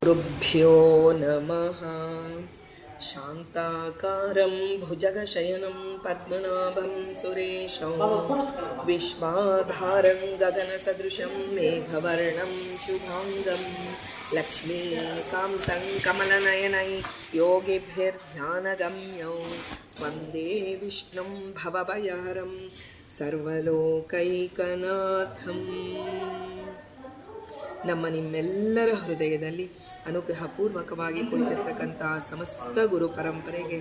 ಗುರುಭ್ಯೋ ನಮಃ. ಶಾಂತಾಕಾರಂ ಭುಜಗಶಯನಂ ಪದ್ಮನಾಭಂ ಸುರೇಶಂ ವಿಶ್ವಾಧಾರಂ ಗಗನಸದೃಶಂ ಮೇಘವರ್ಣಂ ಶುಭಾಂಗಂ ಲಕ್ಷ್ಮೀಕಾಂತಂ ಕಮಲನಯನೈ ಯೋಗಿಭಿರ್ಧ್ಯಾನಗಮ್ಯಂ ವಂದೇ ವಿಷ್ಣುಂ ಭವಭಯಹರಂ ಸರ್ವಲೋಕೈಕನಾಥಂ. ನಿಮ್ಮೆಲ್ಲರ ಹೃದಯದಲ್ಲಿ ಅನುಗ್ರಹಪೂರ್ವಕವಾಗಿ ಕುಳಿತಿರ್ತಕ್ಕಂಥ ಸಮಸ್ತ ಗುರು ಪರಂಪರೆಗೆ,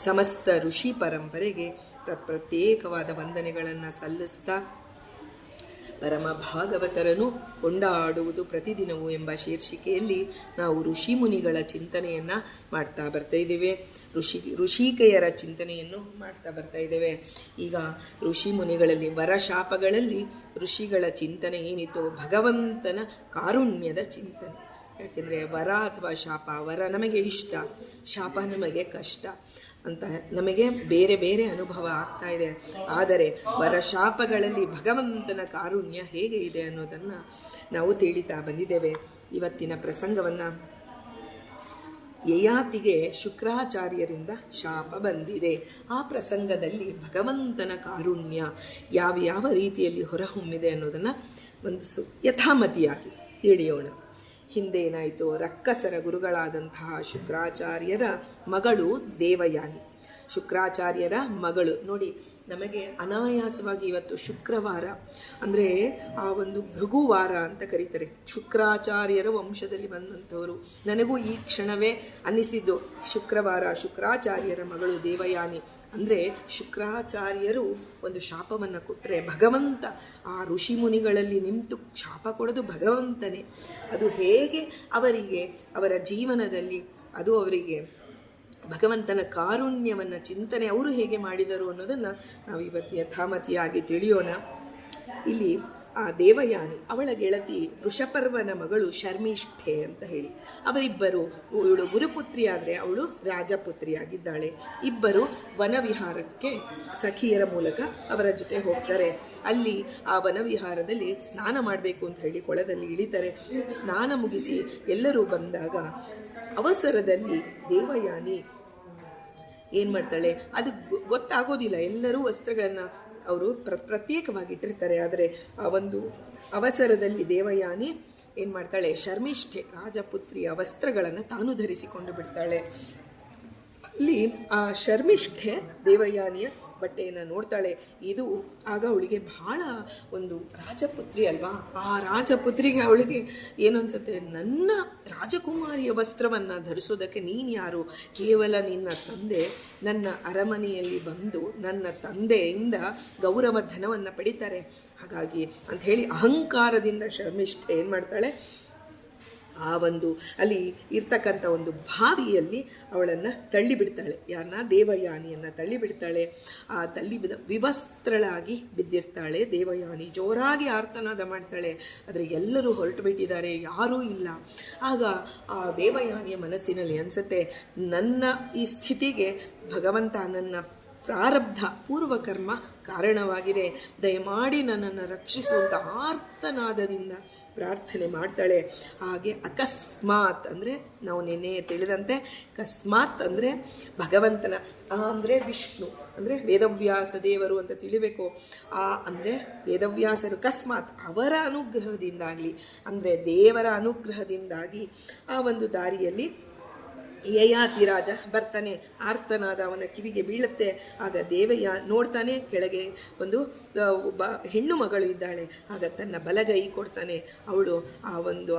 ಸಮಸ್ತ ಋಷಿ ಪರಂಪರೆಗೆ ಪ್ರತ್ಯೇಕವಾದ ವಂದನೆಗಳನ್ನು ಸಲ್ಲಿಸ್ತಾ, ಪರಮ ಭಾಗವತರನ್ನು ಕೊಂಡಾಡುವುದು ಪ್ರತಿದಿನವೂ ಎಂಬ ಶೀರ್ಷಿಕೆಯಲ್ಲಿ ನಾವು ಋಷಿ ಮುನಿಗಳ ಚಿಂತನೆಯನ್ನು ಮಾಡ್ತಾ ಬರ್ತಾ ಇದ್ದೇವೆ. ಋಷಿಕೆಯರ ಚಿಂತನೆಯನ್ನು ಮಾಡ್ತಾ ಬರ್ತಾ ಇದ್ದೇವೆ. ಈಗ ಋಷಿ ಮುನಿಗಳಲ್ಲಿ ವರಶಾಪಗಳಲ್ಲಿ ಋಷಿಗಳ ಚಿಂತನೆ ಏನಿತ್ತು, ಭಗವಂತನ ಕಾರುಣ್ಯದ ಚಿಂತನೆ. ಯಾಕೆಂದರೆ ವರ ಅಥವಾ ಶಾಪ, ವರ ನಮಗೆ ಇಷ್ಟ, ಶಾಪ ನಮಗೆ ಕಷ್ಟ ಅಂತ ನಮಗೆ ಬೇರೆ ಬೇರೆ ಅನುಭವ ಆಗ್ತಾ ಇದೆ. ಆದರೆ ವರಶಾಪಗಳಲ್ಲಿ ಭಗವಂತನ ಕಾರುಣ್ಯ ಹೇಗೆ ಇದೆ ಅನ್ನೋದನ್ನು ನಾವು ತಿಳಿತಾ ಬಂದಿದ್ದೇವೆ. ಇವತ್ತಿನ ಪ್ರಸಂಗವನ್ನು, ಯಯಾತಿಗೆ ಶುಕ್ರಾಚಾರ್ಯರಿಂದ ಶಾಪ ಬಂದಿದೆ. ಆ ಪ್ರಸಂಗದಲ್ಲಿ ಭಗವಂತನ ಕಾರುಣ್ಯ ಯಾವ ರೀತಿಯಲ್ಲಿ ಹೊರಹೊಮ್ಮಿದೆ ಅನ್ನೋದನ್ನು ಒಂದು ಯಥಾಮತಿಯಾಗಿ ತಿಳಿಯೋಣ. ಹಿಂದೇನಾಯಿತು, ರಕ್ಕಸರ ಗುರುಗಳಾದಂತಹ ಶುಕ್ರಾಚಾರ್ಯರ ಮಗಳು ದೇವಯಾನಿ. ಶುಕ್ರಾಚಾರ್ಯರ ಮಗಳು ನೋಡಿ, ನಮಗೆ ಅನಾಯಾಸವಾಗಿ ಇವತ್ತು ಶುಕ್ರವಾರ ಅಂದರೆ ಆ ಒಂದು ಭೃಗುವಾರ ಅಂತ ಕರೀತಾರೆ. ಶುಕ್ರಾಚಾರ್ಯರ ವಂಶದಲ್ಲಿ ಬಂದಂಥವರು. ನನಗೂ ಈ ಕ್ಷಣವೇ ಅನ್ನಿಸಿದ್ದು, ಶುಕ್ರವಾರ, ಶುಕ್ರಾಚಾರ್ಯರ ಮಗಳು ದೇವಯಾನಿ ಅಂದರೆ ಶುಕ್ರಾಚಾರ್ಯರು ಒಂದು ಶಾಪವನ್ನು ಕೊಟ್ಟರೆ ಭಗವಂತ ಆ ಋಷಿ ಮುನಿಗಳಲ್ಲಿ ನಿಂತು ಶಾಪ ಕೊಡೋದು ಭಗವಂತನೇ. ಅದು ಹೇಗೆ ಅವರಿಗೆ ಅವರ ಜೀವನದಲ್ಲಿ ಅದು ಅವರಿಗೆ ಭಗವಂತನ ಕಾರುಣ್ಯವನ್ನು ಚಿಂತನೆ ಅವರು ಹೇಗೆ ಮಾಡಿದರು ಅನ್ನೋದನ್ನು ನಾವು ಇವತ್ತು ಯಥಾಮತಿಯಾಗಿ ತಿಳಿಯೋಣ. ಇಲ್ಲಿ ಆ ದೇವಯಾನಿ, ಅವಳ ಗೆಳತಿ ವೃಷಪರ್ವನ ಮಗಳು ಶರ್ಮಿಷ್ಠೆ ಅಂತ ಹೇಳಿ ಅವರಿಬ್ಬರು, ಇವಳು ಗುರುಪುತ್ರಿ ಆದರೆ ಅವಳು ರಾಜಪುತ್ರಿಯಾಗಿದ್ದಾಳೆ. ಇಬ್ಬರು ವನವಿಹಾರಕ್ಕೆ ಸಖಿಯರ ಮೂಲಕ ಅವರ ಜೊತೆ ಹೋಗ್ತಾರೆ. ಅಲ್ಲಿ ಆ ವನವಿಹಾರದಲ್ಲಿ ಸ್ನಾನ ಮಾಡಬೇಕು ಅಂತ ಹೇಳಿ ಕೊಳದಲ್ಲಿ ಇಳಿತಾರೆ. ಸ್ನಾನ ಮುಗಿಸಿ ಎಲ್ಲರೂ ಬಂದಾಗ ಅವಸರದಲ್ಲಿ ದೇವಯಾನಿ ಏನು ಮಾಡ್ತಾಳೆ, ಅದು ಗೊತ್ತಾಗೋದಿಲ್ಲ. ಎಲ್ಲರೂ ವಸ್ತ್ರಗಳನ್ನು ಅವರು ಪ್ರತ್ಯೇಕವಾಗಿ ಇಟ್ಟಿರ್ತಾರೆ. ಆದರೆ ಆ ಒಂದು ಅವಸರದಲ್ಲಿ ದೇವಯಾನಿ ಏನು ಮಾಡ್ತಾಳೆ, ಶರ್ಮಿಷ್ಠೆ ರಾಜಪುತ್ರಿಯ ವಸ್ತ್ರಗಳನ್ನು ತಾನು ಧರಿಸಿಕೊಂಡು ಬಿಡ್ತಾಳೆ. ಅಲ್ಲಿ ಆ ಶರ್ಮಿಷ್ಠೆ ದೇವಯಾನಿಯ ಬಟ್ಟೆಯನ್ನು ನೋಡ್ತಾಳೆ. ಇದು ಆಗ ಅವಳಿಗೆ ಬಹಳ ಒಂದು ರಾಜಪುತ್ರಿ ಅಲ್ವಾ, ಆ ರಾಜಪುತ್ರಿಗೆ ಅವಳಿಗೆ ಏನು ಅನ್ಸುತ್ತೆ, ನನ್ನ ರಾಜಕುಮಾರಿಯ ವಸ್ತ್ರವನ್ನು ಧರಿಸೋದಕ್ಕೆ ನೀನು ಯಾರು? ಕೇವಲ ನಿನ್ನ ತಂದೆ ನನ್ನ ಅರಮನೆಯಲ್ಲಿ ಬಂದು ನನ್ನ ತಂದೆಯಿಂದ ಗೌರವ ಧನವನ್ನು ಪಡಿತಾರೆ, ಹಾಗಾಗಿ ಅಂಥೇಳಿ ಅಹಂಕಾರದಿಂದ ಶರ್ಮಿಷ್ಠೆ ಏನು ಮಾಡ್ತಾಳೆ, ಆ ಒಂದು ಅಲ್ಲಿ ಇರ್ತಕ್ಕಂಥ ಒಂದು ಬಾವಿಯಲ್ಲಿ ಅವಳನ್ನು ತಳ್ಳಿಬಿಡ್ತಾಳೆ. ಯಾರನ್ನ? ದೇವಯಾನಿಯನ್ನು ತಳ್ಳಿಬಿಡ್ತಾಳೆ. ಆ ವಿವಸ್ತ್ರಳಾಗಿ ಬಿದ್ದಿರ್ತಾಳೆ ದೇವಯಾನಿ. ಜೋರಾಗಿ ಆರ್ತನಾದ ಮಾಡ್ತಾಳೆ. ಆದರೆ ಎಲ್ಲರೂ ಹೊರಟು ಬಿಟ್ಟಿದ್ದಾರೆ, ಯಾರೂ ಇಲ್ಲ. ಆಗ ಆ ದೇವಯಾನಿಯ ಮನಸ್ಸಿನಲ್ಲಿ ಅನಿಸುತ್ತೆ, ನನ್ನ ಈ ಸ್ಥಿತಿಗೆ ಭಗವಂತ ನನ್ನ ಪ್ರಾರಬ್ಧ ಪೂರ್ವಕರ್ಮ ಕಾರಣವಾಗಿದೆ, ದಯಮಾಡಿ ನನ್ನನ್ನು ರಕ್ಷಿಸುವಂಥ ಆರ್ತನಾದದಿಂದ ಪ್ರಾರ್ಥನೆ ಮಾಡ್ತಾಳೆ. ಹಾಗೆ ಅಕಸ್ಮಾತ್ ಅಂದರೆ ನಾವು ನಿನ್ನೆ ತಿಳಿದಂತೆ, ಅಕಸ್ಮಾತ್ ಅಂದರೆ ಭಗವಂತನ, ಅಂದರೆ ವಿಷ್ಣು ಅಂದರೆ ವೇದವ್ಯಾಸ ದೇವರು ಅಂತ ತಿಳಿಬೇಕು. ಅಂದರೆ ವೇದವ್ಯಾಸರು ಅಕಸ್ಮಾತ್ ಅವರ ಅನುಗ್ರಹದಿಂದಾಗಲಿ, ಅಂದರೆ ದೇವರ ಅನುಗ್ರಹದಿಂದಾಗಿ ಆ ಒಂದು ದಾರಿಯಲ್ಲಿ ಯಯಾತಿ ರಾಜ ಬರ್ತಾನೆ. ಆರ್ತನಾದ ಅವನ ಕಿವಿಗೆ ಬೀಳುತ್ತೆ. ಆಗ ನೋಡ್ತಾನೆ, ಕೆಳಗೆ ಒಬ್ಬ ಹೆಣ್ಣು ಮಗಳು ಇದ್ದಾಳೆ. ಆಗ ತನ್ನ ಬಲಗೈ ಕೊಡ್ತಾನೆ. ಅವಳು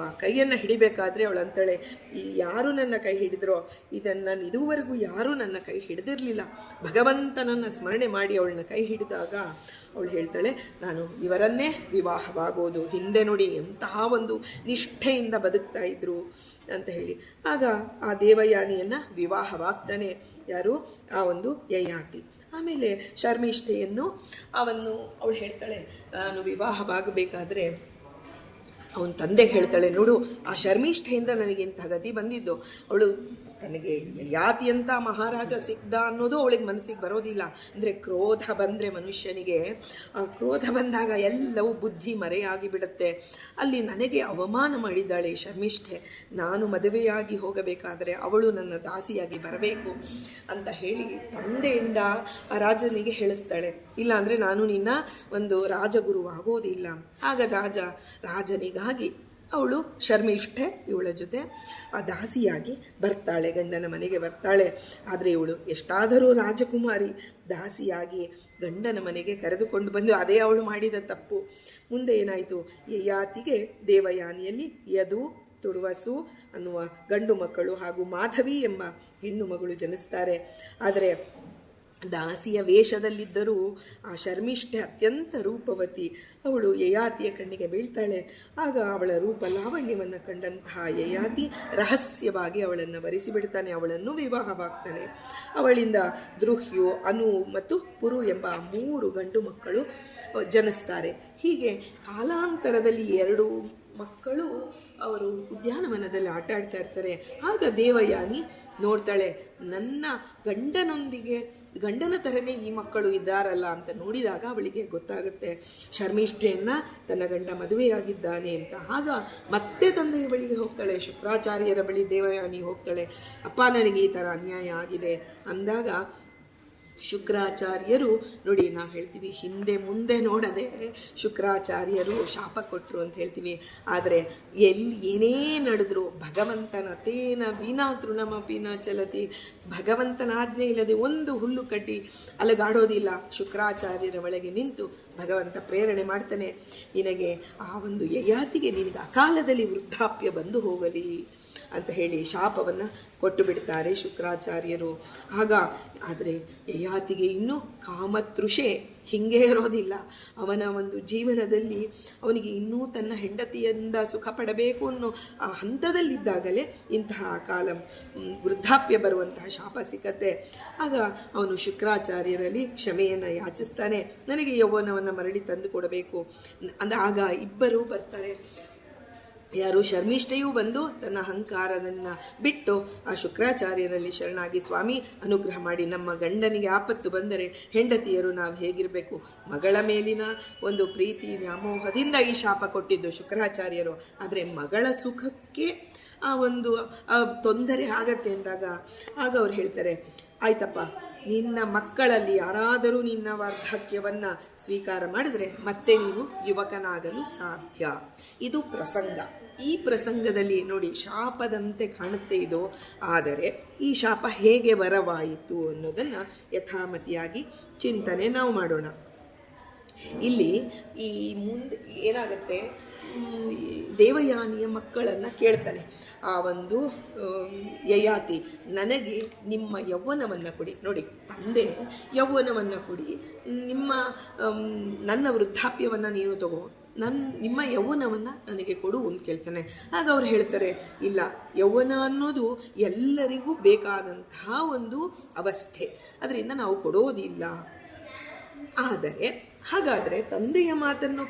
ಆ ಕೈಯನ್ನು ಹಿಡಿಬೇಕಾದ್ರೆ ಅವಳು ಅಂತಾಳೆ, ಯಾರು ನನ್ನ ಕೈ ಹಿಡಿದ್ರೋ, ಇದನ್ನು ನಾನು ಇದುವರೆಗೂ ಯಾರೂ ನನ್ನ ಕೈ ಹಿಡಿದಿರಲಿಲ್ಲ. ಭಗವಂತನನ್ನು ಸ್ಮರಣೆ ಮಾಡಿ ಅವಳನ್ನ ಕೈ ಹಿಡಿದಾಗ ಅವಳು ಹೇಳ್ತಾಳೆ, ನಾನು ಇವರನ್ನೇ ವಿವಾಹವಾಗೋದು. ಹಿಂದೆ ನೋಡಿ ಎಂತಹ ಒಂದು ನಿಷ್ಠೆಯಿಂದ ಬದುಕ್ತಾ ಇದ್ರು ಅಂತ ಹೇಳಿ. ಆಗ ಆ ದೇವಯಾನಿಯನ್ನು ವಿವಾಹವಾಗ್ತಾನೆ. ಯಾರು? ಆ ಒಂದು ಯಯಾತಿ. ಆಮೇಲೆ ಶರ್ಮಿಷ್ಠೆಯನ್ನು ಅವಳು ಹೇಳ್ತಾಳೆ, ನಾನು ವಿವಾಹವಾಗಬೇಕಾದ್ರೆ ಅವನ ತಂದೆಗೆ ಹೇಳ್ತಾಳೆ, ನೋಡು ಆ ಶರ್ಮಿಷ್ಠೆಯಿಂದ ನನಗೆ ಇಂಥ ಗತಿ ಬಂದಿದ್ದು. ಅವಳು ತನಗೆ ಯಯಾತಿಯಂಥ ಮಹಾರಾಜ ಸಿಗ್ದ ಅನ್ನೋದು ಅವಳಿಗೆ ಮನಸ್ಸಿಗೆ ಬರೋದಿಲ್ಲ. ಅಂದರೆ ಕ್ರೋಧ ಬಂದರೆ ಮನುಷ್ಯನಿಗೆ, ಆ ಕ್ರೋಧ ಬಂದಾಗ ಎಲ್ಲವೂ ಬುದ್ಧಿ ಮರೆಯಾಗಿ ಬಿಡುತ್ತೆ. ಅಲ್ಲಿ ನನಗೆ ಅವಮಾನ ಮಾಡಿದ್ದಾಳೆ ಶರ್ಮಿಷ್ಠೆ, ನಾನು ಮದುವೆಯಾಗಿ ಹೋಗಬೇಕಾದರೆ ಅವಳು ನನ್ನ ದಾಸಿಯಾಗಿ ಬರಬೇಕು ಅಂತ ಹೇಳಿ ತಂದೆಯಿಂದ ಆ ರಾಜನಿಗೆ ಹೇಳಿಸ್ತಾಳೆ. ಇಲ್ಲ ಅಂದರೆ ನಾನು ನಿನ್ನ ಒಂದು ರಾಜಗುರು ಆಗೋದಿಲ್ಲ. ಆಗ ರಾಜನಿಗಾಗಿ ಅವಳು ಶರ್ಮಿಷ್ಠೆ ಇವಳ ಜೊತೆ ಆ ದಾಸಿಯಾಗಿ ಬರ್ತಾಳೆ, ಗಂಡನ ಮನೆಗೆ ಬರ್ತಾಳೆ. ಆದರೆ ಇವಳು ಎಷ್ಟಾದರೂ ರಾಜಕುಮಾರಿ, ದಾಸಿಯಾಗಿ ಗಂಡನ ಮನೆಗೆ ಕರೆದುಕೊಂಡು ಬಂದು ಅದೇ ಅವಳು ಮಾಡಿದ ತಪ್ಪು. ಮುಂದೆ ಏನಾಯಿತು, ಯಯಾತಿಗೆ ದೇವಯಾನಿಯಲ್ಲಿ ಯದು, ತುರ್ವಸು ಅನ್ನುವ ಗಂಡು ಮಕ್ಕಳು ಹಾಗೂ ಮಾಧವಿ ಎಂಬ ಹೆಣ್ಣು ಮಗಳು ಜನಿಸ್ತಾರೆ. ಆದರೆ ದಾಸಿಯ ವೇಷದಲ್ಲಿದ್ದರೂ ಆ ಶರ್ಮಿಷ್ಠೆ ಅತ್ಯಂತ ರೂಪವತಿ. ಅವಳು ಯಯಾತಿಯ ಕಣ್ಣಿಗೆ ಬೀಳ್ತಾಳೆ. ಆಗ ಅವಳ ರೂಪ ಲಾವಣ್ಯವನ್ನು ಕಂಡಂತಹ ಯಯಾತಿ ರಹಸ್ಯವಾಗಿ ಅವಳನ್ನು ವರಿಸಿಬಿಡ್ತಾನೆ, ಅವಳನ್ನು ವಿವಾಹವಾಗ್ತಾನೆ. ಅವಳಿಂದ ದೃಹ್ಯು, ಅನು ಮತ್ತು ಪುರು ಎಂಬ 3 ಗಂಡು ಮಕ್ಕಳು ಜನಿಸ್ತಾರೆ. ಹೀಗೆ ಕಾಲಾಂತರದಲ್ಲಿ 2 ಮಕ್ಕಳು ಅವರು ಉದ್ಯಾನವನದಲ್ಲಿ ಆಟ ಆಡ್ತಾ ಇರ್ತಾರೆ. ಆಗ ದೇವಯಾನಿ ನೋಡ್ತಾಳೆ, ನನ್ನ ಗಂಡನ ಥರನೇ ಈ ಮಕ್ಕಳು ಇದ್ದಾರಲ್ಲ ಅಂತ ನೋಡಿದಾಗ ಅವಳಿಗೆ ಗೊತ್ತಾಗುತ್ತೆ ಶರ್ಮಿಷ್ಠೆಯನ್ನು ತನ್ನ ಗಂಡ ಮದುವೆಯಾಗಿದ್ದಾನೆ ಅಂತ. ಆಗ ಮತ್ತೆ ತಂದೆಯ ಬಳಿಗೆ ಹೋಗ್ತಾಳೆ, ಶುಕ್ರಾಚಾರ್ಯರ ಬಳಿ ದೇವಯಾನಿ ಹೋಗ್ತಾಳೆ. ಅಪ್ಪ, ನನಗೆ ಈ ಥರ ಅನ್ಯಾಯ ಆಗಿದೆ ಅಂದಾಗ ಶುಕ್ರಾಚಾರ್ಯರು, ನೋಡಿ ನಾವು ಹೇಳ್ತೀವಿ ಹಿಂದೆ ಮುಂದೆ ನೋಡದೆ ಶುಕ್ರಾಚಾರ್ಯರು ಶಾಪ ಕೊಟ್ಟರು ಅಂತ ಹೇಳ್ತೀವಿ. ಆದರೆ ಏನೇ ನಡೆದ್ರು ಭಗವಂತನ ತೇನ ವಿನಾ ತೃಣಮಪಿ ನ ಚಲತಿ, ಭಗವಂತನ ಆಜ್ಞೆ ಇಲ್ಲದೆ ಒಂದು ಹುಲ್ಲು ಕಡ್ಡಿ ಅಲಗಾಡೋದಿಲ್ಲ. ಶುಕ್ರಾಚಾರ್ಯರ ಒಳಗೆ ನಿಂತು ಭಗವಂತ ಪ್ರೇರಣೆ ಮಾಡ್ತಾನೆ, ನಿನಗೆ ಆ ಒಂದು ಯಯಾತಿಗೆ ನಿನಗೆ ಅಕಾಲದಲ್ಲಿ ವೃದ್ಧಾಪ್ಯ ಬಂದು ಹೋಗಲಿ ಅಂತ ಹೇಳಿ ಶಾಪವನ್ನು ಕೊಟ್ಟು ಬಿಡ್ತಾರೆ ಶುಕ್ರಾಚಾರ್ಯರು. ಆಗ ಆದರೆ ಯಯಾತಿಗೆ ಇನ್ನೂ ಕಾಮತೃಷೆ ಹಿಂಗೆ ಇರೋದಿಲ್ಲ. ಅವನ ಒಂದು ಜೀವನದಲ್ಲಿ ಅವನಿಗೆ ಇನ್ನೂ ತನ್ನ ಹೆಂಡತಿಯಿಂದ ಸುಖ ಪಡಬೇಕು ಅನ್ನೋ ಆ ಹಂತದಲ್ಲಿದ್ದಾಗಲೇ ಇಂತಹ ವೃದ್ಧಾಪ್ಯ ಬರುವಂತಹ ಶಾಪ ಸಿಕ್ಕತ್ತೆ. ಆಗ ಅವನು ಶುಕ್ರಾಚಾರ್ಯರಲ್ಲಿ ಕ್ಷಮೆಯನ್ನು ಯಾಚಿಸ್ತಾನೆ, ನನಗೆ ಯೌವನವನ್ನು ಮರಳಿ ತಂದು ಕೊಡಬೇಕು ಅಂದ. ಆಗ ಇಬ್ಬರು ಬರ್ತಾರೆ, ಯಾರು ಶರ್ಮಿಷ್ಠೆಯೂ ಬಂದು ತನ್ನ ಅಹಂಕಾರವನ್ನು ಬಿಟ್ಟು ಆ ಶುಕ್ರಾಚಾರ್ಯರಲ್ಲಿ ಶರಣಾಗಿ, ಸ್ವಾಮಿ ಅನುಗ್ರಹ ಮಾಡಿ, ನಮ್ಮ ಗಂಡನಿಗೆ ಆಪತ್ತು ಬಂದರೆ ಹೆಂಡತಿಯರು ನಾವು ಹೇಗಿರಬೇಕು, ಮಗಳ ಮೇಲಿನ ಒಂದು ಪ್ರೀತಿ ವ್ಯಾಮೋಹದಿಂದ ಈ ಶಾಪ ಕೊಟ್ಟಿದ್ದು ಶುಕ್ರಾಚಾರ್ಯರು. ಆದರೆ ಮಗಳ ಸುಖಕ್ಕೆ ಆ ಒಂದು ತೊಂದರೆ ಆಗತ್ತೆ ಅಂದಾಗ ಆಗ ಅವ್ರು ಹೇಳ್ತಾರೆ, ಆಯ್ತಪ್ಪ, ನಿನ್ನ ಮಕ್ಕಳಲ್ಲಿ ಯಾರಾದರೂ ನಿನ್ನ ವಾರ್ಧಕ್ಯವನ್ನು ಸ್ವೀಕಾರ ಮಾಡಿದರೆ ಮತ್ತೆ ನೀನು ಯುವಕನಾಗಲು ಸಾಧ್ಯ. ಇದು ಪ್ರಸಂಗ. ಈ ಪ್ರಸಂಗದಲ್ಲಿ ನೋಡಿ ಶಾಪದಂತೆ ಕಾಣುತ್ತೆ ಇದು. ಆದರೆ ಈ ಶಾಪ ಹೇಗೆ ವರವಾಯಿತು ಅನ್ನೋದನ್ನು ಯಥಾಮತಿಯಾಗಿ ಚಿಂತನೆ ನಾವು ಮಾಡೋಣ. ಇಲ್ಲಿ ಈ ಮುಂದೆ ಏನಾಗುತ್ತೆ, ದೇವಯಾನಿಯ ಮಕ್ಕಳನ್ನು ಕೇಳ್ತಾನೆ ಆ ಒಂದು ಯಯಾತಿ, ನನಗೆ ನಿಮ್ಮ ಯೌವನವನ್ನು ಕೊಡಿ. ನೋಡಿ, ತಂದೆ ಯೌವನವನ್ನು ಕೊಡಿ, ನನ್ನ ವೃದ್ಧಾಪ್ಯವನ್ನು ನೀನು ತಗೋ, ನಿಮ್ಮ ಯೌವನವನ್ನು ನನಗೆ ಕೊಡು ಅಂತ ಕೇಳ್ತಾನೆ. ಆಗ ಅವ್ರು ಹೇಳ್ತಾರೆ, ಇಲ್ಲ, ಯೌವನ ಅನ್ನೋದು ಎಲ್ಲರಿಗೂ ಬೇಕಾದಂತಹ ಒಂದು ಅವಸ್ಥೆ, ಅದರಿಂದ ನಾವು ಕೊಡೋದಿಲ್ಲ. ಹಾಗಾದರೆ ತಂದೆಯ ಮಾತನ್ನು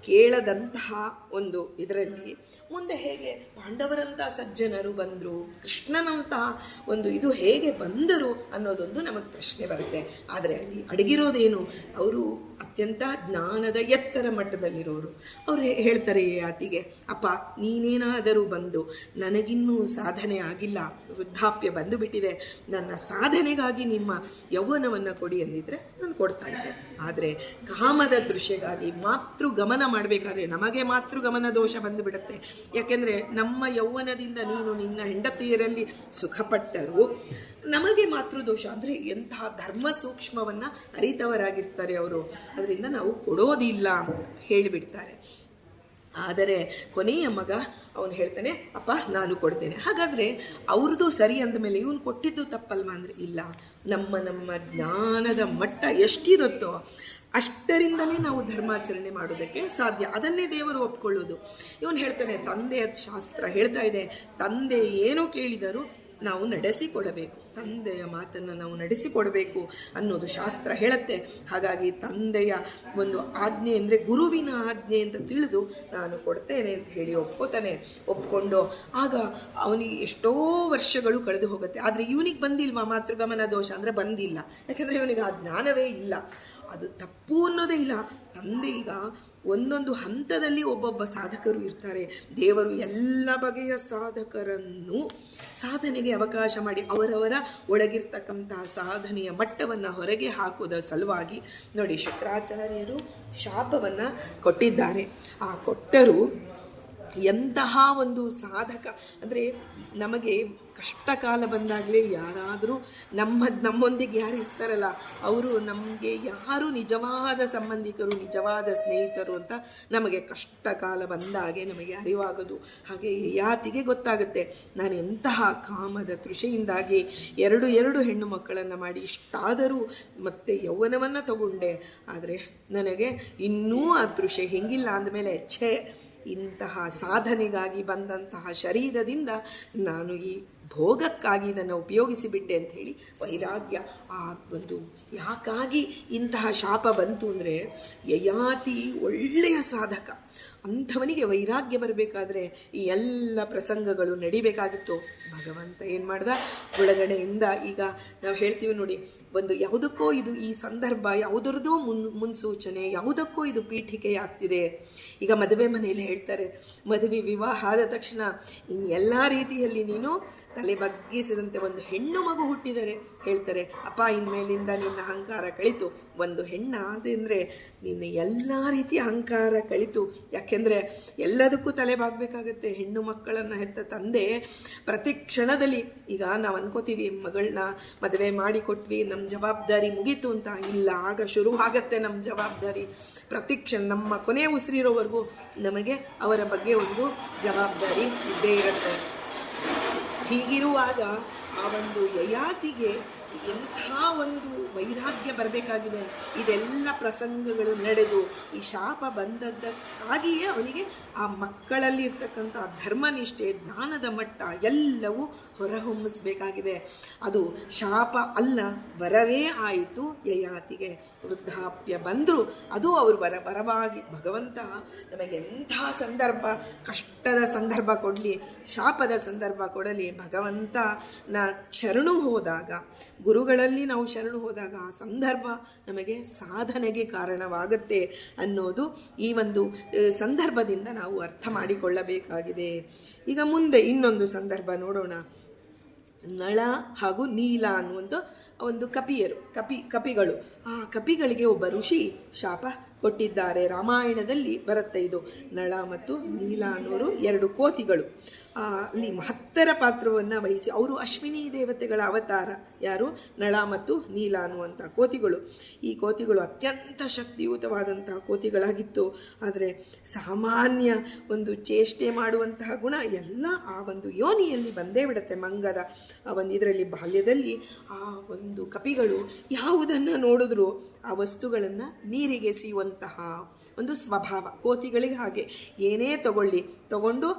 ಕೇಳದಂತಹ ಒಂದು ಇದರಲ್ಲಿ ಮುಂದೆ ಹೇಗೆ ಪಾಂಡವರಂತಹ ಸಜ್ಜನರು ಬಂದರು, ಕೃಷ್ಣನಂತಹ ಒಂದು ಇದು ಹೇಗೆ ಬಂದರು ಅನ್ನೋದೊಂದು ನಮಗೆ ಪ್ರಶ್ನೆ ಬರುತ್ತೆ. ಆದರೆ ಅಲ್ಲಿ ಅಡಗಿರೋದೇನು, ಅವರು ಅತ್ಯಂತ ಜ್ಞಾನದ ಎತ್ತರ ಮಟ್ಟದಲ್ಲಿರೋರು. ಅವರು ಹೇಳ್ತಾರೆ ಯಯಾತಿಗೆ, ಅಪ್ಪ, ನೀನೇನಾದರೂ ಬಂದು ನನಗಿನ್ನೂ ಸಾಧನೆ ಆಗಿಲ್ಲ, ವೃದ್ಧಾಪ್ಯ ಬಂದು ಬಿಟ್ಟಿದೆ, ನನ್ನ ಸಾಧನೆಗಾಗಿ ನಿಮ್ಮ ಯೌವನವನ್ನು ಕೊಡಿ ಅಂದಿದ್ರೆ ನಾನು ಕೊಡ್ತಾ ಇದ್ದೆ. ಆದರೆ ಕಾಮದ ದೃಶ್ಯಗಾಗಿ ಮಾತೃಗಮನ ಮಾಡಬೇಕಾದ್ರೆ ನಮಗೆ ಮಾತೃಗಮನ ದೋಷ ಬಂದುಬಿಡುತ್ತೆ. ಯಾಕೆಂದರೆ ನಮ್ಮ ಯೌವನದಿಂದ ನೀನು ನಿನ್ನ ಹೆಂಡತಿಯರಲ್ಲಿ ಸುಖಪಟ್ಟರು, ನಮಗೆ ಮಾತೃದೋಷ. ಅಂದರೆ ಎಂತಹ ಧರ್ಮ ಸೂಕ್ಷ್ಮವನ್ನು ಅರಿತವರಾಗಿರ್ತಾರೆ ಅವರು, ಅದರಿಂದ ನಾವು ಕೊಡೋದಿಲ್ಲ ಹೇಳಿಬಿಡ್ತಾರೆ. ಆದರೆ ಕೊನೆಯ ಮಗ ಅವನು ಹೇಳ್ತಾನೆ, ಅಪ್ಪ ನಾನು ಕೊಡ್ತೇನೆ. ಹಾಗಾದರೆ ಅವ್ರದ್ದು ಸರಿ ಅಂದಮೇಲೆ ಇವನು ಕೊಟ್ಟಿದ್ದು ತಪ್ಪಲ್ವಾ ಅಂದರೆ ಇಲ್ಲ, ನಮ್ಮ ಜ್ಞಾನದ ಮಟ್ಟ ಎಷ್ಟಿರುತ್ತೋ ಅಷ್ಟರಿಂದಲೇ ನಾವು ಧರ್ಮಾಚರಣೆ ಮಾಡೋದಕ್ಕೆ ಸಾಧ್ಯ. ಅದನ್ನೇ ದೇವರು ಒಪ್ಕೊಳ್ಳೋದು. ಇವನು ಹೇಳ್ತಾನೆ, ತಂದೆಯ ಶಾಸ್ತ್ರ ಹೇಳ್ತಾ ಇದೆ, ತಂದೆ ಏನೋ ಕೇಳಿದರೂ ನಾವು ನಡೆಸಿಕೊಡಬೇಕು, ತಂದೆಯ ಮಾತನ್ನು ನಾವು ನಡೆಸಿಕೊಡಬೇಕು ಅನ್ನೋದು ಶಾಸ್ತ್ರ ಹೇಳುತ್ತೆ. ಹಾಗಾಗಿ ತಂದೆಯ ಒಂದು ಆಜ್ಞೆ ಅಂದರೆ ಗುರುವಿನ ಆಜ್ಞೆ ಅಂತ ತಿಳಿದು ನಾನು ಕೊಡ್ತೇನೆ ಅಂತ ಹೇಳಿ ಒಪ್ಕೋತಾನೆ. ಒಪ್ಕೊಂಡು ಆಗ ಅವನಿಗೆ ಎಷ್ಟೋ ವರ್ಷಗಳು ಕಳೆದು ಹೋಗುತ್ತೆ. ಆದರೆ ಇವನಿಗೆ ಬಂದಿಲ್ವಾ ಮಾತೃಗಮನ ದೋಷ ಅಂದರೆ ಬಂದಿಲ್ಲ, ಯಾಕಂದರೆ ಇವನಿಗೆ ಆ ಜ್ಞಾನವೇ ಇಲ್ಲ. ಅದು ತಪ್ಪು ಅನ್ನೋದೇ ಇಲ್ಲ. ತಂದೆ ಈಗ ಒಂದೊಂದು ಹಂತದಲ್ಲಿ ಒಬ್ಬೊಬ್ಬ ಸಾಧಕರು ಇರ್ತಾರೆ. ದೇವರು ಎಲ್ಲ ಬಗೆಯ ಸಾಧಕರನ್ನು ಸಾಧನೆಗೆ ಅವಕಾಶ ಮಾಡಿ ಅವರವರ ಒಳಗಿರ್ತಕ್ಕಂತಹ ಸಾಧನೆಯ ಮಟ್ಟವನ್ನು ಹೊರಗೆ ಹಾಕೋದ ಸಲುವಾಗಿ ನೋಡಿ ಶುಕ್ರಾಚಾರ್ಯರು ಶಾಪವನ್ನು ಕೊಟ್ಟಿದ್ದಾರೆ. ಆ ಕೊಟ್ಟರು ಎಂತಹ ಒಂದು ಸಾಧಕ ಅಂದರೆ ನಮಗೆ ಕಷ್ಟ ಕಾಲ ಬಂದಾಗಲೇ ಯಾರಾದರೂ ನಮ್ಮೊಂದಿಗೆ ಯಾರು ಇರ್ತಾರಲ್ಲ ಅವರು ನಮಗೆ ಯಾರು ನಿಜವಾದ ಸಂಬಂಧಿಕರು, ನಿಜವಾದ ಸ್ನೇಹಿತರು ಅಂತ ನಮಗೆ ಕಷ್ಟ ಕಾಲ ಬಂದಾಗೆ ನಮಗೆ ಅರಿವಾಗೋದು. ಹಾಗೆ ಯಾತಿಗೆ ಗೊತ್ತಾಗುತ್ತೆ ನಾನು ಎಂತಹ ಕಾಮದ ತೃಷೆಯಿಂದಾಗಿ ಎರಡು ಹೆಣ್ಣು ಮಕ್ಕಳನ್ನು ಮಾಡಿ ಇಷ್ಟಾದರೂ ಮತ್ತೆ ಯೌವನವನ್ನು ತಗೊಂಡೆ. ಆದರೆ ನನಗೆ ಇನ್ನೂ ಆ ತೃಷೆ ಹೆಂಗಿಲ್ಲ ಅಂದಮೇಲೆ ಇಂತಹ ಸಾಧನೆಗಾಗಿ ಬಂದಂತಹ ಶರೀರದಿಂದ ನಾನು ಈ ಭೋಗಕ್ಕಾಗಿ ಇದನ್ನು ಉಪಯೋಗಿಸಿಬಿಟ್ಟೆ ಅಂತ ಹೇಳಿ ವೈರಾಗ್ಯ. ಆ ಒಂದು ಯಾಕಾಗಿ ಇಂತಹ ಶಾಪ ಬಂತು ಅಂದರೆ ಯಯಾತಿ ಒಳ್ಳೆಯ ಸಾಧಕ, ಅಂಥವನಿಗೆ ವೈರಾಗ್ಯ ಬರಬೇಕಾದ್ರೆ ಈ ಎಲ್ಲ ಪ್ರಸಂಗಗಳು ನಡಿಬೇಕಾಗಿತ್ತು. ಭಗವಂತ ಏನು ಮಾಡ್ದ, ಒಳಗಡೆಯಿಂದ ಈಗ ನಾವು ಹೇಳ್ತೀವಿ ನೋಡಿ, ಒಂದು ಯಾವುದಕ್ಕೋ ಇದು ಈ ಸಂದರ್ಭ ಯಾವುದರದೋ ಮುನ್ಸೂಚನೆ, ಯಾವುದಕ್ಕೋ ಇದು ಪೀಠಿಕೆ ಆಗ್ತಿದೆ. ಈಗ ಮದುವೆ ಮನೆಯಲ್ಲಿ ಹೇಳ್ತಾರೆ, ಮದುವೆ ವಿವಾಹ ಆದ ತಕ್ಷಣ ಇನ್ನು ಎಲ್ಲ ರೀತಿಯಲ್ಲಿ ನೀನು ತಲೆ ಬಗ್ಗಿಸಿದಂತೆ ಒಂದು ಹೆಣ್ಣು ಮಗು ಹುಟ್ಟಿದರೆ ಹೇಳ್ತಾರೆ, ಅಪ್ಪ ಇನ್ಮೇಲಿಂದ ನಿನ್ನ ಅಹಂಕಾರ ಕಳಿತು. ಒಂದು ಹೆಣ್ಣಾದರೆ ನಿನ್ನ ಎಲ್ಲ ರೀತಿಯ ಅಹಂಕಾರ ಕಳಿತು. ಯಾಕೆಂದರೆ ಎಲ್ಲದಕ್ಕೂ ತಲೆ ಬಾಗಬೇಕಾಗತ್ತೆ. ಹೆಣ್ಣು ಮಕ್ಕಳನ್ನು ಹೆತ್ತ ತಂದೆ ಪ್ರತಿ ಕ್ಷಣದಲ್ಲಿ, ಈಗ ನಾವು ಅನ್ಕೋತೀವಿ ಮಗಳನ್ನ ಮದುವೆ ಮಾಡಿಕೊಟ್ವಿ, ನಮ್ಮ ಜವಾಬ್ದಾರಿ ಮುಗೀತು ಅಂತ. ಇಲ್ಲ, ಆಗ ಶುರು ಆಗತ್ತೆ ನಮ್ಮ ಜವಾಬ್ದಾರಿ. ಪ್ರತಿ ಕ್ಷಣ ನಮ್ಮ ಕೊನೆ ಉಸಿರಿರೋವರೆಗೂ ನಮಗೆ ಅವರ ಬಗ್ಗೆ ಒಂದು ಜವಾಬ್ದಾರಿ ಇದ್ದೇ ಇರುತ್ತೆ. ಹೀಗಿರುವಾಗ ಆ ಒಂದು ಯಯಾತಿಗೆ ಎಂಥ ಒಂದು ವೈರಾಗ್ಯ ಬರಬೇಕಾಗಿದೆ. ಇದೆಲ್ಲ ಪ್ರಸಂಗಗಳು ನಡೆದು ಈ ಶಾಪ ಬಂದದ್ದಕ್ಕಾಗಿಯೇ ಅವನಿಗೆ ಆ ಮಕ್ಕಳಲ್ಲಿ ಇರ್ತಕ್ಕಂಥ ಧರ್ಮನಿಷ್ಠೆ, ಜ್ಞಾನದ ಮಟ್ಟ ಎಲ್ಲವೂ ಹೊರಹೊಮ್ಮಿಸಬೇಕಾಗಿದೆ. ಅದು ಶಾಪ ಅಲ್ಲ, ವರವೇ ಆಯಿತು ಯಯಾತಿಗೆ. ವೃದ್ಧಾಪ್ಯ ಬಂದರೂ ಅದು ಅವರು ಬರವಾಗಿ ಭಗವಂತ ನಮಗೆ ಎಂಥ ಸಂದರ್ಭ, ಕಷ್ಟದ ಸಂದರ್ಭ ಕೊಡಲಿ, ಶಾಪದ ಸಂದರ್ಭ ಕೊಡಲಿ, ಭಗವಂತ ಶರಣು ಹೋದಾಗ, ಗುರುಗಳಲ್ಲಿ ನಾವು ಶರಣು ಹೋದಾಗ ಆ ಸಂದರ್ಭ ನಮಗೆ ಸಾಧನೆಗೆ ಕಾರಣವಾಗುತ್ತೆ ಅನ್ನೋದು ಈ ಒಂದು ಸಂದರ್ಭದಿಂದ ನಾವು ಅರ್ಥ ಮಾಡಿಕೊಳ್ಳಬೇಕಾಗಿದೆ. ಈಗ ಮುಂದೆ ಇನ್ನೊಂದು ಸಂದರ್ಭ ನೋಡೋಣ. ನಳ ಹಾಗೂ ನೀಲ ಅನ್ನುವಂಥ ಒಂದು ಕಪಿಗಳು. ಆ ಕಪಿಗಳಿಗೆ ಒಬ್ಬ ಋಷಿ ಶಾಪ ಕೊಟ್ಟಿದ್ದಾರೆ. ರಾಮಾಯಣದಲ್ಲಿ ಬರುತ್ತೆ ಇದು. ನಳ ಮತ್ತು ನೀಲ ಅನ್ನೋರು ಎರಡು ಕೋತಿಗಳು. ಅಲ್ಲಿ ಮಹತ್ತರ ಪಾತ್ರವನ್ನು ವಹಿಸಿ ಅವರು ಅಶ್ವಿನಿ ದೇವತೆಗಳ ಅವತಾರ. ಯಾರು? ನಳ ಮತ್ತು ನೀಲ ಅನ್ನುವಂಥ ಕೋತಿಗಳು. ಈ ಕೋತಿಗಳು ಅತ್ಯಂತ ಶಕ್ತಿಯುತವಾದಂತಹ ಕೋತಿಗಳಾಗಿತ್ತು. ಆದರೆ ಸಾಮಾನ್ಯ ಒಂದು ಚೇಷ್ಟೆ ಮಾಡುವಂತಹ ಗುಣ ಎಲ್ಲ ಆ ಒಂದು ಯೋನಿಯಲ್ಲಿ ಬಂದೇ ಬಿಡುತ್ತೆ. ಮಂಗದ ಆ ಒಂದು ಇದರಲ್ಲಿ ಬಾಲ್ಯದಲ್ಲಿ ಆ ಒಂದು ಕಪಿಗಳು ಯಾವುದನ್ನು ನೋಡಿದ್ರೂ ಆ ವಸ್ತುಗಳನ್ನು ನೀರಿಗೆ ಎಸೆಯುವಂತಹ ಒಂದು ಸ್ವಭಾವ ಕೋತಿಗಳಿಗೆ. ಹಾಗೆ ಏನೇ ತಗೊಂಡು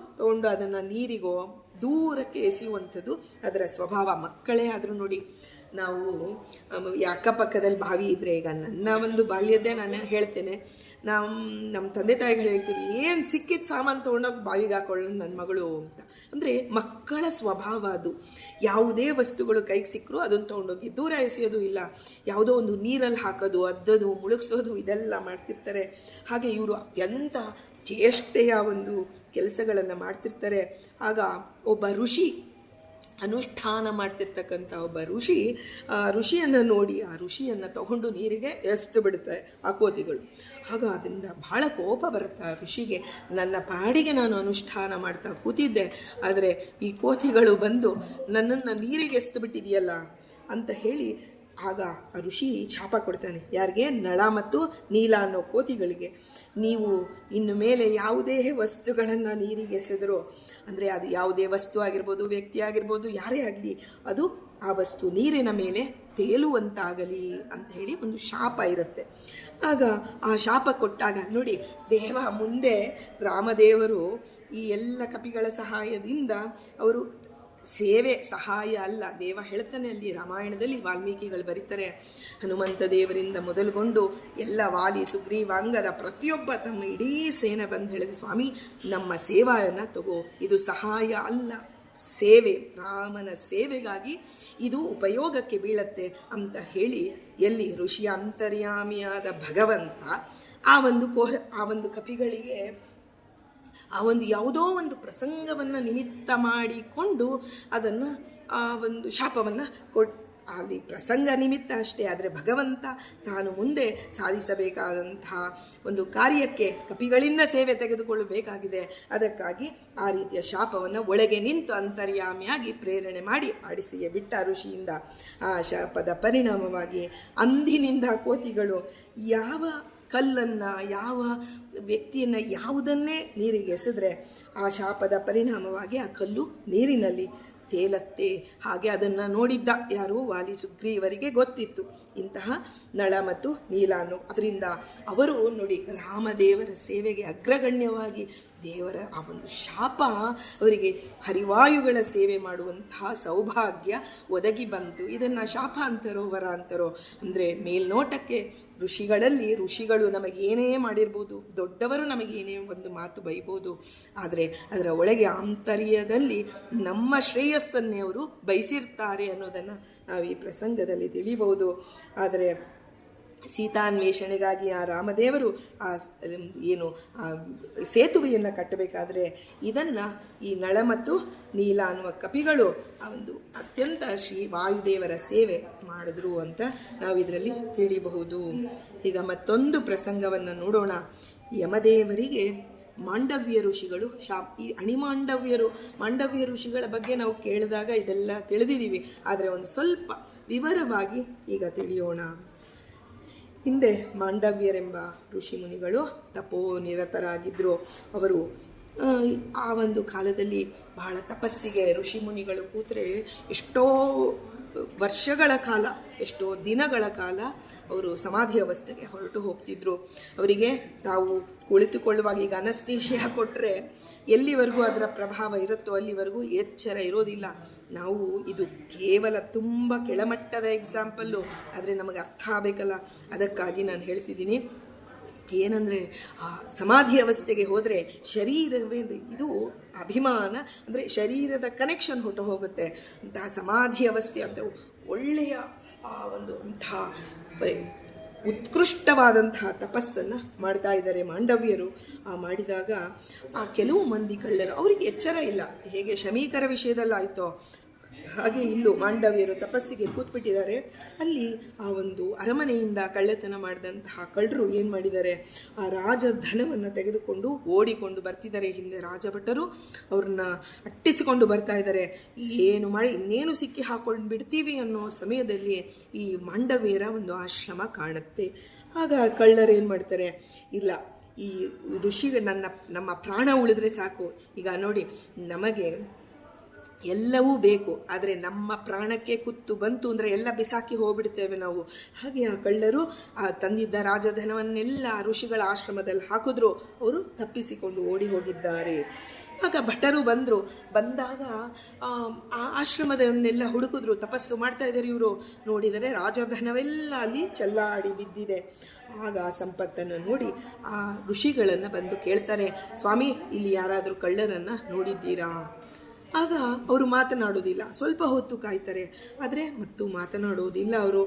ಅದನ್ನು ನೀರಿಗೋ ದೂರಕ್ಕೆ ಎಸೆಯುವಂಥದ್ದು ಅದರ ಸ್ವಭಾವ. ಮಕ್ಕಳೇ ಆದರೂ ನೋಡಿ, ನಾವು ಅಕ್ಕಪಕ್ಕದಲ್ಲಿ ಬಾವಿ ಇದ್ದರೆ, ಈಗ ನನ್ನ ಒಂದು ಬಾಲ್ಯದ್ದೇ ನಾನು ಹೇಳ್ತೇನೆ, ನಮ್ಮ ತಂದೆ ತಾಯಿಗಳು ಹೇಳ್ತೀವಿ, ಏನು ಸಿಕ್ಕಿದ ಸಾಮಾನು ತೊಗೊಂಡೋಗಿ ಬಾವಿಗೆ ಹಾಕೊಳ್ಳೋಣ ನನ್ನ ಮಗಳು ಅಂತ. ಅಂದರೆ ಮಕ್ಕಳ ಸ್ವಭಾವ ಅದು. ಯಾವುದೇ ವಸ್ತುಗಳು ಕೈಗೆ ಸಿಕ್ಕರೂ ಅದನ್ನು ತೊಗೊಂಡೋಗಿ ದೂರ ಎಸೆಯೋದು ಇಲ್ಲ, ಯಾವುದೋ ಒಂದು ನೀರಲ್ಲಿ ಹಾಕೋದು, ಅದ್ದೋದು, ಮುಳುಗಿಸೋದು, ಇದೆಲ್ಲ ಮಾಡ್ತಿರ್ತಾರೆ. ಹಾಗೆ ಇವರು ಅತ್ಯಂತ ಚೇಷ್ಟೆಯ ಒಂದು ಕೆಲಸಗಳನ್ನು ಮಾಡ್ತಿರ್ತಾರೆ. ಆಗ ಒಬ್ಬ ಋಷಿ, ಅನುಷ್ಠಾನ ಮಾಡ್ತಿರ್ತಕ್ಕಂಥ ಒಬ್ಬ ಋಷಿಯನ್ನು ನೋಡಿ ಆ ಋಷಿಯನ್ನು ತಗೊಂಡು ನೀರಿಗೆ ಎಸ್ತು ಬಿಡುತ್ತೆ ಆ ಕೋತಿಗಳು. ಆಗ ಅದರಿಂದ ಬಹಳ ಕೋಪ ಬರುತ್ತೆ ಆ ಋಷಿಗೆ. ನನ್ನ ಪಾಡಿಗೆ ನಾನು ಅನುಷ್ಠಾನ ಮಾಡ್ತಾ ಕೂತಿದ್ದೆ, ಆದರೆ ಈ ಕೋತಿಗಳು ಬಂದು ನನ್ನನ್ನು ನೀರಿಗೆ ಎಸ್ತು ಬಿಟ್ಟಿದೆಯಲ್ಲ ಅಂತ ಹೇಳಿ ಆಗ ಆ ಋಷಿ ಶಾಪ ಕೊಡ್ತಾನೆ. ಯಾರಿಗೆ? ನಳ ಮತ್ತು ನೀಲ ಅನ್ನೋ ಕೋತಿಗಳಿಗೆ. ನೀವು ಇನ್ನು ಮೇಲೆ ಯಾವುದೇ ವಸ್ತುಗಳನ್ನು ನೀರಿಗೆ ಎಸೆದರೂ, ಅಂದರೆ ಅದು ಯಾವುದೇ ವಸ್ತು ಆಗಿರ್ಬೋದು, ವ್ಯಕ್ತಿ ಆಗಿರ್ಬೋದು, ಯಾರೇ ಆಗಲಿ, ಅದು ಆ ವಸ್ತು ನೀರಿನ ಮೇಲೆ ತೇಲುವಂತಾಗಲಿ ಅಂತ ಹೇಳಿ ಒಂದು ಶಾಪ ಇರುತ್ತೆ. ಆಗ ಆ ಶಾಪ ಕೊಟ್ಟಾಗ ನೋಡಿ, ಮುಂದೆ ರಾಮದೇವರು ಈ ಎಲ್ಲ ಕಪಿಗಳ ಸಹಾಯದಿಂದ ಅವರು ಸೇವೆ ಸಹಾಯ ಅಲ್ಲ. ದೇವ ಹೇಳ್ತಾನೆ ಅಲ್ಲಿ ರಾಮಾಯಣದಲ್ಲಿ, ವಾಲ್ಮೀಕಿಗಳು ಬರೀತಾರೆ, ಹನುಮಂತ ದೇವರಿಂದ ಮೊದಲುಗೊಂಡು ಎಲ್ಲ ವಾಲಿ ಸುಗ್ರೀವಾಂಗದ ಪ್ರತಿಯೊಬ್ಬ ತಮ್ಮ ಇಡೀ ಸೇನೆ ಬಂದು ಹೇಳಿದ್ರು, ಸ್ವಾಮಿ ನಮ್ಮ ಸೇವೆಯನ್ನು ತಗೋ, ಇದು ಸಹಾಯ ಅಲ್ಲ, ಸೇವೆ, ರಾಮನ ಸೇವೆಗಾಗಿ ಇದು ಉಪಯೋಗಕ್ಕೆ ಬೀಳತ್ತೆ ಅಂತ ಹೇಳಿ, ಎಲ್ಲಿ ಋಷಿಯ ಅಂತರ್ಯಾಮಿಯಾದ ಭಗವಂತ ಆ ಒಂದು ಕಪಿಗಳಿಗೆ ಆ ಒಂದು ಯಾವುದೋ ಒಂದು ಪ್ರಸಂಗವನ್ನು ನಿಮಿತ್ತ ಮಾಡಿಕೊಂಡು ಅದನ್ನು ಆ ಒಂದು ಶಾಪವನ್ನು ಅಲ್ಲಿ ಪ್ರಸಂಗ ನಿಮಿತ್ತ ಅಷ್ಟೇ, ಆದರೆ ಭಗವಂತ ತಾನು ಮುಂದೆ ಸಾಧಿಸಬೇಕಾದಂತಹ ಒಂದು ಕಾರ್ಯಕ್ಕೆ ಕಪಿಗಳಿಂದ ಸೇವೆ ತೆಗೆದುಕೊಳ್ಳಬೇಕಾಗಿದೆ. ಅದಕ್ಕಾಗಿ ಆ ರೀತಿಯ ಶಾಪವನ್ನು ಒಳಗೆ ನಿಂತು ಅಂತರ್ಯಾಮಿಯಾಗಿ ಪ್ರೇರಣೆ ಮಾಡಿ ಆಡಿಸಿಯೇ ಬಿಟ್ಟ ಋಷಿಯಿಂದ. ಆ ಶಾಪದ ಪರಿಣಾಮವಾಗಿ ಅಂದಿನಿಂದ ಕೋತಿಗಳು ಯಾವ ಕಲ್ಲನ್ನು, ಯಾವ ವ್ಯಕ್ತಿಯನ್ನು, ಯಾವುದನ್ನೇ ನೀರಿಗೆ ಎಸೆದ್ರೆ ಆ ಶಾಪದ ಪರಿಣಾಮವಾಗಿ ಆ ಕಲ್ಲು ನೀರಿನಲ್ಲಿ ತೇಲತ್ತೆ. ಹಾಗೆ ಅದನ್ನು ನೋಡಿದ್ದ ಯಾರು, ವಾಲಿ ಸುಗ್ರೀವರಿಗೆ ಗೊತ್ತಿತ್ತು ಇಂತಹ ನಳ ಮತ್ತು ನೀಲ ಅನ್ನೋ. ಅದರಿಂದ ಅವರು ನೋಡಿ ರಾಮದೇವರ ಸೇವೆಗೆ ಅಗ್ರಗಣ್ಯವಾಗಿ ದೇವರ ಆ ಒಂದು ಶಾಪ ಅವರಿಗೆ ಹರಿವಾಯುಗಳ ಸೇವೆ ಮಾಡುವಂತಹ ಸೌಭಾಗ್ಯ ಒದಗಿ ಬಂತು. ಇದನ್ನು ಶಾಪ ಅಂತಾರೋ ವರ ಅಂತಾರೋ, ಅಂದರೆ ಮೇಲ್ನೋಟಕ್ಕೆ ಋಷಿಗಳು ನಮಗೆ ಏನೇ ಮಾಡಿರ್ಬೋದು, ದೊಡ್ಡವರು ನಮಗೆ ಏನೇ ಒಂದು ಮಾತು ಬೈಬೋದು, ಆದರೆ ಅದರ ಒಳಗೆ ಆಂತರ್ಯದಲ್ಲಿ ನಮ್ಮ ಶ್ರೇಯಸ್ಸನ್ನೇ ಅವರು ಬಯಸಿರ್ತಾರೆ ಅನ್ನೋದನ್ನು ನಾವು ಈ ಪ್ರಸಂಗದಲ್ಲಿ ತಿಳಿಬಹುದು. ಆದರೆ ಸೀತಾನ್ವೇಷಣೆಗಾಗಿ ಆ ರಾಮದೇವರು ಸೇತುವೆಯನ್ನು ಕಟ್ಟಬೇಕಾದ್ರೆ ಇದನ್ನು ಈ ನಳ ಮತ್ತು ನೀಲ ಅನ್ನುವ ಕಪಿಗಳು ಆ ಒಂದು ಅತ್ಯಂತ ಶ್ರೀ ವಾಯುದೇವರ ಸೇವೆ ಮಾಡಿದ್ರು ಅಂತ ನಾವು ಇದರಲ್ಲಿ ತಿಳಿಬಹುದು. ಈಗ ಮತ್ತೊಂದು ಪ್ರಸಂಗವನ್ನು ನೋಡೋಣ. ಯಮದೇವರಿಗೆ ಮಾಂಡವ್ಯ ಋಷಿಗಳು ಈ ಮಾಂಡವ್ಯ ಋಷಿಗಳ ಬಗ್ಗೆ ನಾವು ಕೇಳಿದಾಗ ಇದೆಲ್ಲ ತಿಳಿದಿದ್ದೀವಿ, ಆದರೆ ಒಂದು ಸ್ವಲ್ಪ ವಿವರವಾಗಿ ಈಗ ತಿಳಿಯೋಣ. ಹಿಂದೆ ಮಾಂಡವ್ಯರೆಂಬ ಋಷಿ ಮುನಿಗಳು ತಪೋನಿರತರಾಗಿದ್ದರು. ಅವರು ಆ ಒಂದು ಕಾಲದಲ್ಲಿ ಬಹಳ ತಪಸ್ಸಿಗೆ ಋಷಿ ಮುನಿಗಳು ಕೂತ್ರೆ ಎಷ್ಟೋ ವರ್ಷಗಳ ಕಾಲ, ಎಷ್ಟೋ ದಿನಗಳ ಕಾಲ ಅವರು ಸಮಾಧಿ ಅವಸ್ಥೆಗೆ ಹೊರಟು ಹೋಗ್ತಿದ್ರು. ಅವರಿಗೆ ತಾವು ಕುಳಿತುಕೊಳ್ಳುವಾಗ ಈಗ ಅನಸ್ತೇಶಿಯಾ ಕೊಟ್ಟರೆ ಎಲ್ಲಿವರೆಗೂ ಅದರ ಪ್ರಭಾವ ಇರುತ್ತೋ ಅಲ್ಲಿವರೆಗೂ ಎಚ್ಚರ ಇರೋದಿಲ್ಲ. ನಾವು ಇದು ಕೇವಲ ತುಂಬ ಕೆಳಮಟ್ಟದ ಎಕ್ಸಾಂಪಲ್ಲು, ಆದರೆ ನಮಗೆ ಅರ್ಥ ಆಗಬೇಕಲ್ಲ, ಅದಕ್ಕಾಗಿ ನಾನು ಹೇಳ್ತಿದ್ದೀನಿ. ಏನಂದರೆ ಆ ಸಮಾಧಿ ಅವಸ್ಥೆಗೆ ಹೋದರೆ ಶರೀರವೇ ಇದು ಅಭಿಮಾನ, ಅಂದರೆ ಶರೀರದ ಕನೆಕ್ಷನ್ ಹೊಟ್ಟು ಹೋಗುತ್ತೆ. ಅಂತಹ ಸಮಾಧಿ ಅವಸ್ಥೆ ಅಂತ ಒಳ್ಳೆಯ ಅಂತಹ ಉತ್ಕೃಷ್ಟವಾದಂತಹ ತಪಸ್ಸನ್ನು ಮಾಡ್ತಾ ಇದ್ದಾರೆ ಮಾಂಡವ್ಯರು. ಮಾಡಿದಾಗ ಆ ಕೆಲವು ಮಂದಿ ಕಳ್ಳರು, ಅವರಿಗೆ ಎಚ್ಚರ ಇಲ್ಲ, ಹೇಗೆ ಶಮೀಕರ ವಿಷಯದಲ್ಲಾಯಿತೋ ಹಾಗೆ ಇಲ್ಲೂ ಮಾಂಡವ್ಯರು ತಪಸ್ಸಿಗೆ ಕೂತ್ಬಿಟ್ಟಿದ್ದಾರೆ. ಅಲ್ಲಿ ಆ ಒಂದು ಅರಮನೆಯಿಂದ ಕಳ್ಳತನ ಮಾಡಿದಂತಹ ಕಳ್ಳರು ಏನು ಮಾಡಿದ್ದಾರೆ, ಆ ರಾಜಧನವನ್ನು ತೆಗೆದುಕೊಂಡು ಓಡಿಕೊಂಡು ಬರ್ತಿದ್ದಾರೆ. ಹಿಂದೆ ರಾಜಭಟರು ಅವ್ರನ್ನ ಅಟ್ಟಿಸಿಕೊಂಡು ಬರ್ತಾ ಇದ್ದಾರೆ. ಏನು ಮಾಡಿ ಇನ್ನೇನು ಸಿಕ್ಕಿ ಹಾಕೊಂಡು ಬಿಡ್ತೀವಿ ಅನ್ನೋ ಸಮಯದಲ್ಲಿ ಈ ಮಾಂಡವ್ಯರ ಒಂದು ಆಶ್ರಮ ಕಾಣುತ್ತೆ. ಆಗ ಕಳ್ಳರು ಏನು ಮಾಡ್ತಾರೆ, ಇಲ್ಲ ಈ ಋಷಿಗೆ ನಮ್ಮ ಪ್ರಾಣ ಉಳಿದ್ರೆ ಸಾಕು. ಈಗ ನೋಡಿ, ನಮಗೆ ಎಲ್ಲವೂ ಬೇಕು, ಆದರೆ ನಮ್ಮ ಪ್ರಾಣಕ್ಕೆ ಕುತ್ತು ಬಂತು ಅಂದರೆ ಎಲ್ಲ ಬಿಸಾಕಿ ಹೋಗ್ಬಿಡ್ತೇವೆ ನಾವು. ಹಾಗೆ ಆ ಕಳ್ಳರು ತಂದಿದ್ದ ರಾಜಧನವನ್ನೆಲ್ಲ ಋಷಿಗಳ ಆಶ್ರಮದಲ್ಲಿ ಹಾಕಿದ್ರು. ಅವರು ತಪ್ಪಿಸಿಕೊಂಡು ಓಡಿ ಹೋಗಿದ್ದಾರೆ. ಆಗ ಭಟರು ಬಂದಾಗ ಆ ಆಶ್ರಮದವನ್ನೆಲ್ಲ ಹುಡುಕಿದ್ರು. ತಪಸ್ಸು ಮಾಡ್ತಾ ಇದ್ದಾರೆ ಇವರು. ನೋಡಿದರೆ ರಾಜಧನವೆಲ್ಲ ಅಲ್ಲಿ ಚೆಲ್ಲಾಡಿ ಬಿದ್ದಿದೆ. ಆಗ ಆ ಸಂಪತ್ತನ್ನು ನೋಡಿ ಆ ಋಷಿಗಳನ್ನು ಬಂದು ಕೇಳ್ತಾರೆ, ಸ್ವಾಮಿ ಇಲ್ಲಿ ಯಾರಾದರೂ ಕಳ್ಳರನ್ನು ನೋಡಿದ್ದೀರಾ? ಆಗ ಅವರು ಮಾತನಾಡೋದಿಲ್ಲ. ಸ್ವಲ್ಪ ಹೊತ್ತು ಕಾಯ್ತಾರೆ, ಆದರೆ ಮತ್ತು ಮಾತನಾಡೋದಿಲ್ಲ ಅವರು.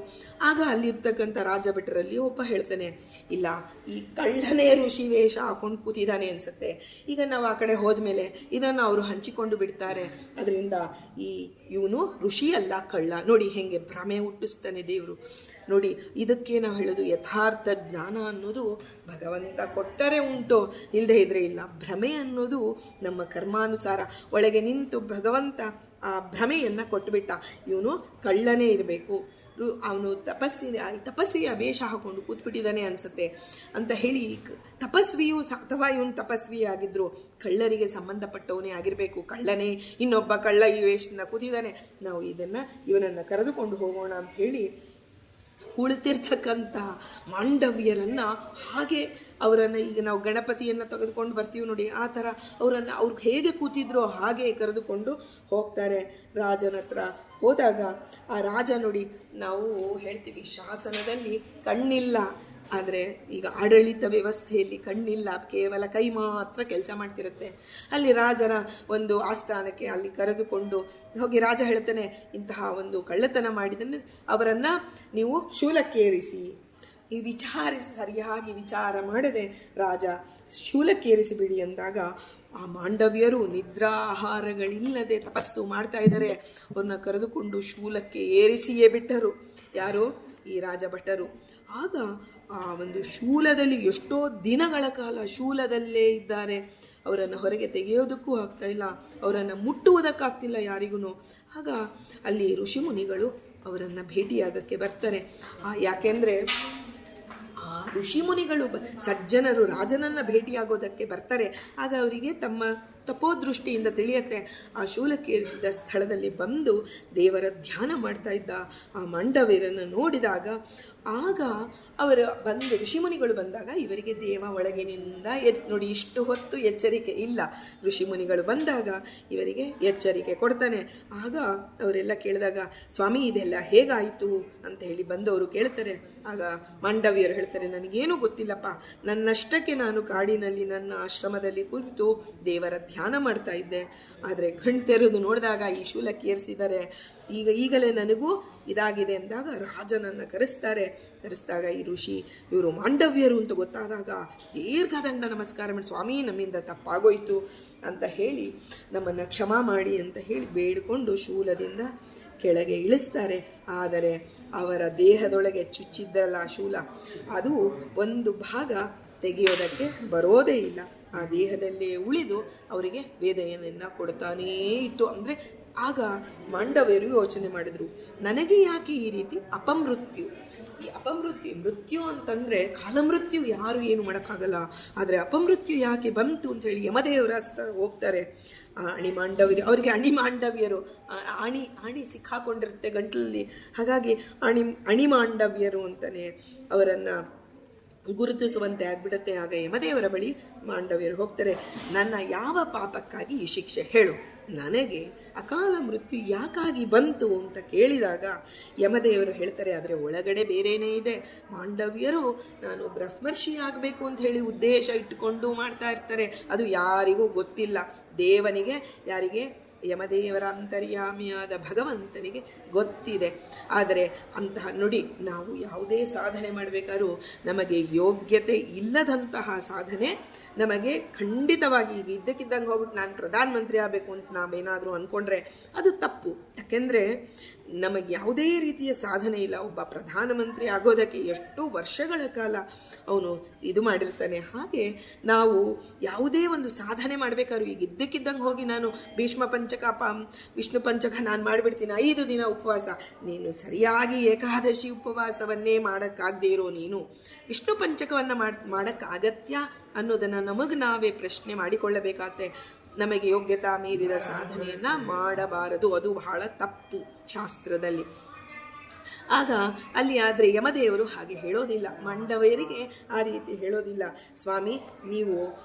ಆಗ ಅಲ್ಲಿರ್ತಕ್ಕಂಥ ರಾಜಭಟರಲ್ಲಿ ಒಬ್ಬ ಹೇಳ್ತಾನೆ, ಇಲ್ಲ ಈ ಕಳ್ಳನೇ ಋಷಿ ವೇಷ ಹಾಕೊಂಡು ಕೂತಿದ್ದಾನೆ ಅನಿಸುತ್ತೆ. ಈಗ ನಾವು ಆ ಕಡೆ ಹೋದ್ಮೇಲೆ ಇದನ್ನು ಅವರು ಹಂಚಿಕೊಂಡು ಬಿಡ್ತಾರೆ. ಅದರಿಂದ ಇವನು ಋಷಿ ಅಲ್ಲ ಕಳ್ಳ. ನೋಡಿ ಹೆಂಗೆ ಭ್ರಮೆ ಹುಟ್ಟಿಸ್ತಾನೆ ದೇವರು. ನೋಡಿ, ಇದಕ್ಕೆ ನಾವು ಹೇಳೋದು ಯಥಾರ್ಥ ಜ್ಞಾನ ಅನ್ನೋದು ಭಗವಂತ ಕೊಟ್ಟರೆ ಉಂಟು, ಇಲ್ಲದೆ ಇದ್ರೆ ಇಲ್ಲ. ಭ್ರಮೆ ಅನ್ನೋದು ನಮ್ಮ ಕರ್ಮಾನುಸಾರ ಒಳಗೆ ನಿಂತು ಭಗವಂತ ಆ ಭ್ರಮೆಯನ್ನು ಕೊಟ್ಟುಬಿಟ್ಟ. ಇವನು ಕಳ್ಳನೇ ಇರಬೇಕು, ಅವನು ತಪಸ್ವಿಯ ವೇಷ ಹಾಕೊಂಡು ಕೂತ್ಬಿಟ್ಟಿದ್ದಾನೆ ಅನಿಸುತ್ತೆ ಅಂತ ಹೇಳಿ ತಪಸ್ವಿಯು ಅಥವಾ ಇವನು ತಪಸ್ವಿ ಆಗಿದ್ರು ಕಳ್ಳರಿಗೆ ಸಂಬಂಧಪಟ್ಟವನೇ ಆಗಿರಬೇಕು. ಕಳ್ಳನೇ ಇನ್ನೊಬ್ಬ ಕಳ್ಳ ಈ ವೇಷದಿಂದ ಕೂತಿದ್ದಾನೆ, ನಾವು ಇವನನ್ನು ಕರೆದುಕೊಂಡು ಹೋಗೋಣ ಅಂತ ಹೇಳಿ ಕುಳಿತಿರ್ತಕ್ಕಂಥ ಮಾಂಡವ್ಯರನ್ನು ಹಾಗೆ ಅವರನ್ನು, ಈಗ ನಾವು ಗಣಪತಿಯನ್ನು ತೆಗೆದುಕೊಂಡು ಬರ್ತೀವಿ ನೋಡಿ, ಆ ಥರ ಅವರನ್ನು ಅವ್ರಿಗೆ ಹೇಗೆ ಕೂತಿದ್ರೋ ಹಾಗೆ ಕರೆದುಕೊಂಡು ಹೋಗ್ತಾರೆ ರಾಜನ ಹತ್ರ. ಹೋದಾಗ ಆ ರಾಜ ನೋಡಿ, ನಾವು ಹೇಳ್ತೀವಿ ಶಾಸನದಲ್ಲಿ ಕಣ್ಣಿಲ್ಲ, ಆದರೆ ಈಗ ಆಡಳಿತ ವ್ಯವಸ್ಥೆಯಲ್ಲಿ ಕಣ್ಣಿಲ್ಲ, ಕೇವಲ ಕೈ ಮಾತ್ರ ಕೆಲಸ ಮಾಡ್ತಿರುತ್ತೆ. ಅಲ್ಲಿ ರಾಜನ ಒಂದು ಆಸ್ಥಾನಕ್ಕೆ ಅಲ್ಲಿ ಕರೆದುಕೊಂಡು ಹೋಗಿ ರಾಜ ಹೇಳ್ತಾನೆ, ಇಂತಹ ಒಂದು ಕಳ್ಳತನ ಮಾಡಿದರೆ ಅವರನ್ನು ನೀವು ಶೂಲಕ್ಕೇರಿಸಿ. ಈ ಸರಿಯಾಗಿ ವಿಚಾರ ಮಾಡದೆ ರಾಜ ಶೂಲಕ್ಕೇರಿಸಿಬಿಡಿ ಅಂದಾಗ ಆ ಮಾಂಡವ್ಯರು ನಿದ್ರಾಹಾರಗಳಿಲ್ಲದೆ ತಪಸ್ಸು ಮಾಡ್ತಾ ಇದ್ದಾರೆ. ಅವ್ರನ್ನ ಕರೆದುಕೊಂಡು ಶೂಲಕ್ಕೆ ಏರಿಸಿಯೇ ಬಿಟ್ಟರು. ಯಾರು? ಈ ರಾಜ ಭಟರು. ಆಗ ಆ ಒಂದು ಶೂಲದಲ್ಲಿ ಎಷ್ಟೋ ದಿನಗಳ ಕಾಲ ಶೂಲದಲ್ಲೇ ಇದ್ದಾರೆ. ಅವರನ್ನು ಹೊರಗೆ ತೆಗೆಯೋದಕ್ಕೂ ಆಗ್ತಾ ಇಲ್ಲ, ಅವರನ್ನು ಮುಟ್ಟುವುದಕ್ಕಾಗ್ತಿಲ್ಲ ಯಾರಿಗೂ. ಆಗ ಅಲ್ಲಿ ಋಷಿಮುನಿಗಳು ಅವರನ್ನು ಭೇಟಿಯಾಗಕ್ಕೆ ಬರ್ತಾರೆ. ಯಾಕೆಂದರೆ ಆ ಋಷಿಮುನಿಗಳು ಸಜ್ಜನರು ರಾಜನನ್ನು ಭೇಟಿಯಾಗೋದಕ್ಕೆ ಬರ್ತಾರೆ. ಆಗ ಅವರಿಗೆ ತಮ್ಮ ತಪೋದೃಷ್ಟಿಯಿಂದ ತಿಳಿಯತ್ತೆ, ಆ ಶೂಲಕ್ಕೇರಿಸಿದ ಸ್ಥಳದಲ್ಲಿ ಬಂದು ದೇವರ ಧ್ಯಾನ ಮಾಡ್ತಾ ಇದ್ದ ಆ ಮಾಂಡವ್ಯರನ್ನು ನೋಡಿದಾಗ, ಆಗ ಅವರು ಬಂದು ಋಷಿಮುನಿಗಳು ಬಂದಾಗ ಇವರಿಗೆ ದೇವ ಒಳಗಿನಿಂದ ನೋಡಿ, ಇಷ್ಟು ಹೊತ್ತು ಎಚ್ಚರಿಕೆ ಇಲ್ಲ. ಋಷಿಮುನಿಗಳು ಬಂದಾಗ ಇವರಿಗೆ ಎಚ್ಚರಿಕೆ ಕೊಡ್ತಾನೆ. ಆಗ ಅವರೆಲ್ಲ ಕೇಳಿದಾಗ, ಸ್ವಾಮಿ ಇದೆಲ್ಲ ಹೇಗಾಯಿತು ಅಂತ ಹೇಳಿ ಬಂದವರು ಕೇಳ್ತಾರೆ. ಆಗ ಮಾಂಡವ್ಯರು ಹೇಳ್ತಾರೆ, ನನಗೇನೂ ಗೊತ್ತಿಲ್ಲಪ್ಪ, ನನ್ನಷ್ಟಕ್ಕೆ ನಾನು ಕಾಡಿನಲ್ಲಿ ನನ್ನ ಆಶ್ರಮದಲ್ಲಿ ಕುಳಿತು ದೇವರ ಧ್ಯಾನ ಮಾಡ್ತಾ ಇದ್ದೆ. ಆದರೆ ಕಣ್ ತೆರೆದು ನೋಡಿದಾಗ ಈ ಶೂಲಕ್ಕೆ ಏರಿಸಿದ್ದಾರೆ, ಈಗಲೇ ನನಗೂ ಇದಾಗಿದೆ ಅಂದಾಗ ರಾಜನನ್ನು ಕರೆಸಿದಾಗ ಈ ಋಷಿ ಇವರು ಮಾಂಡವ್ಯರು ಅಂತ ಗೊತ್ತಾದಾಗ ದೀರ್ಘದಂಡ ನಮಸ್ಕಾರ ಮಾಡಿ, ಸ್ವಾಮಿ ನಮ್ಮಿಂದ ತಪ್ಪಾಗೋಯ್ತು ಅಂತ ಹೇಳಿ ನಮ್ಮನ್ನು ಕ್ಷಮಾ ಮಾಡಿ ಅಂತ ಹೇಳಿ ಬೇಡಿಕೊಂಡು ಶೂಲದಿಂದ ಕೆಳಗೆ ಇಳಿಸ್ತಾರೆ. ಆದರೆ ಅವರ ದೇಹದೊಳಗೆ ಚುಚ್ಚಿದ್ದಲ್ಲ ಶೂಲ, ಅದು ಒಂದು ಭಾಗ ತೆಗೆಯೋದಕ್ಕೆ ಬರೋದೇ ಇಲ್ಲ. ಆ ದೇಹದಲ್ಲೇ ಉಳಿದು ಅವರಿಗೆ ವೇದನೆಯನ್ನು ಕೊಡ್ತಾನೇ ಇತ್ತು. ಅಂದರೆ ಆಗ ಮಾಂಡವ್ಯರು ಯೋಚನೆ ಮಾಡಿದರು, ನನಗೆ ಯಾಕೆ ಈ ರೀತಿ ಅಪಮೃತ್ಯು? ಈ ಮೃತ್ಯು ಅಂತಂದರೆ ಕಾಲಮೃತ್ಯು ಯಾರು ಏನು ಮಾಡೋಕ್ಕಾಗಲ್ಲ, ಆದರೆ ಅಪಮೃತ್ಯು ಯಾಕೆ ಬಂತು ಅಂಥೇಳಿ ಯಮದೇವರ ಹೋಗ್ತಾರೆ. ಅಣಿಮಾಂಡವ್ಯರು, ಅವರಿಗೆ ಅಣಿಮಾಂಡವ್ಯರು, ಆಣಿ ಸಿಕ್ಕಾಕೊಂಡಿರುತ್ತೆ ಗಂಟಲಲ್ಲಿ, ಹಾಗಾಗಿ ಅಣಿಮಾಂಡವ್ಯರು ಅಂತಲೇ ಅವರನ್ನು ಗುರುತಿಸುವಂತೆ ಆಗ್ಬಿಡುತ್ತೆ. ಆಗ ಯಮದೇವರ ಬಳಿ ಮಾಂಡವ್ಯರು ಹೋಗ್ತಾರೆ. ನನ್ನ ಯಾವ ಪಾಪಕ್ಕಾಗಿ ಈ ಶಿಕ್ಷೆ ಹೇಳು, ನನಗೆ ಅಕಾಲ ಮೃತ್ಯು ಯಾಕಾಗಿ ಬಂತು ಅಂತ ಕೇಳಿದಾಗ ಯಮದೇವರು ಹೇಳ್ತಾರೆ, ಆದರೆ ಒಳಗಡೆ ಬೇರೆಯೇ ಇದೆ. ಮಾಂಡವ್ಯರು ನಾನು ಬ್ರಹ್ಮರ್ಷಿ ಆಗಬೇಕು ಅಂತ ಹೇಳಿ ಉದ್ದೇಶ ಇಟ್ಟುಕೊಂಡು ಮಾಡ್ತಾ ಇರ್ತಾರೆ. ಅದು ಯಾರಿಗೂ ಗೊತ್ತಿಲ್ಲ, ದೇವನಿಗೆ, ಯಾರಿಗೆ? ಯಮದೇವರ ಅಂತರ್ಯಾಮಿಯಾದ ಭಗವಂತನಿಗೆ ಗೊತ್ತಿದೆ. ಆದರೆ ಅಂತಹ ನೋಡಿ, ನಾವು ಯಾವುದೇ ಸಾಧನೆ ಮಾಡಬೇಕಾದ್ರೂ ನಮಗೆ ಯೋಗ್ಯತೆ ಇಲ್ಲದಂತಹ ಸಾಧನೆ ನಮಗೆ ಖಂಡಿತವಾಗಿ ಈಗ ಇದ್ದಕ್ಕಿದ್ದಂಗೆ ಹೋಗ್ಬಿಟ್ಟು ನಾನು ಪ್ರಧಾನಮಂತ್ರಿ ಆಗಬೇಕು ಅಂತ ನಾವೇನಾದರೂ ಅಂದ್ಕೊಂಡ್ರೆ ಅದು ತಪ್ಪು. ಯಾಕೆಂದರೆ ನಮಗೆ ಯಾವುದೇ ರೀತಿಯ ಸಾಧನೆ ಇಲ್ಲ. ಒಬ್ಬ ಪ್ರಧಾನಮಂತ್ರಿ ಆಗೋದಕ್ಕೆ ಎಷ್ಟು ವರ್ಷಗಳ ಕಾಲ ಅವನು ಇದು ಮಾಡಿರ್ತಾನೆ. ಹಾಗೆ ನಾವು ಯಾವುದೇ ಒಂದು ಸಾಧನೆ ಮಾಡಬೇಕಾದ್ರೂ ಈಗ ಇದ್ದಕ್ಕಿದ್ದಂಗೆ ಹೋಗಿ ನಾನು ಭೀಷ್ಮ ಪಂಚಕ ವಿಷ್ಣು ಪಂಚಕ ನಾನು ಮಾಡಿಬಿಡ್ತೀನಿ 5 ದಿನ ಉಪವಾಸ, ನೀನು ಸರಿಯಾಗಿ ಏಕಾದಶಿ ಉಪವಾಸವನ್ನೇ ಮಾಡೋಕ್ಕಾಗದೇ ಇರೋ ನೀನು ವಿಷ್ಣು ಪಂಚಕವನ್ನು ಮಾಡೋಕ್ಕಾಗತ್ಯ ಅನ್ನೋದನ್ನು ನಮಗೆ ನಾವೇ ಪ್ರಶ್ನೆ ಮಾಡಿಕೊಳ್ಳಬೇಕಾಗತ್ತೆ. ನಮಗೆ ಯೋಗ್ಯತಾ ಮೀರಿದ ಸಾಧನೆಯನ್ನು ಮಾಡಬಾರದು, ಅದು ಬಹಳ ತಪ್ಪು ಶಾಸ್ತ್ರದಲ್ಲಿ. ಆಗ ಅಲ್ಲಿ ಆದರೆ ಯಮದೇವರು ಹಾಗೆ ಹೇಳೋದಿಲ್ಲ, ಮಾಂಡವ್ಯರಿಗೆ ಆ ರೀತಿ ಹೇಳೋದಿಲ್ಲ. ಸ್ವಾಮಿ, ನೀವು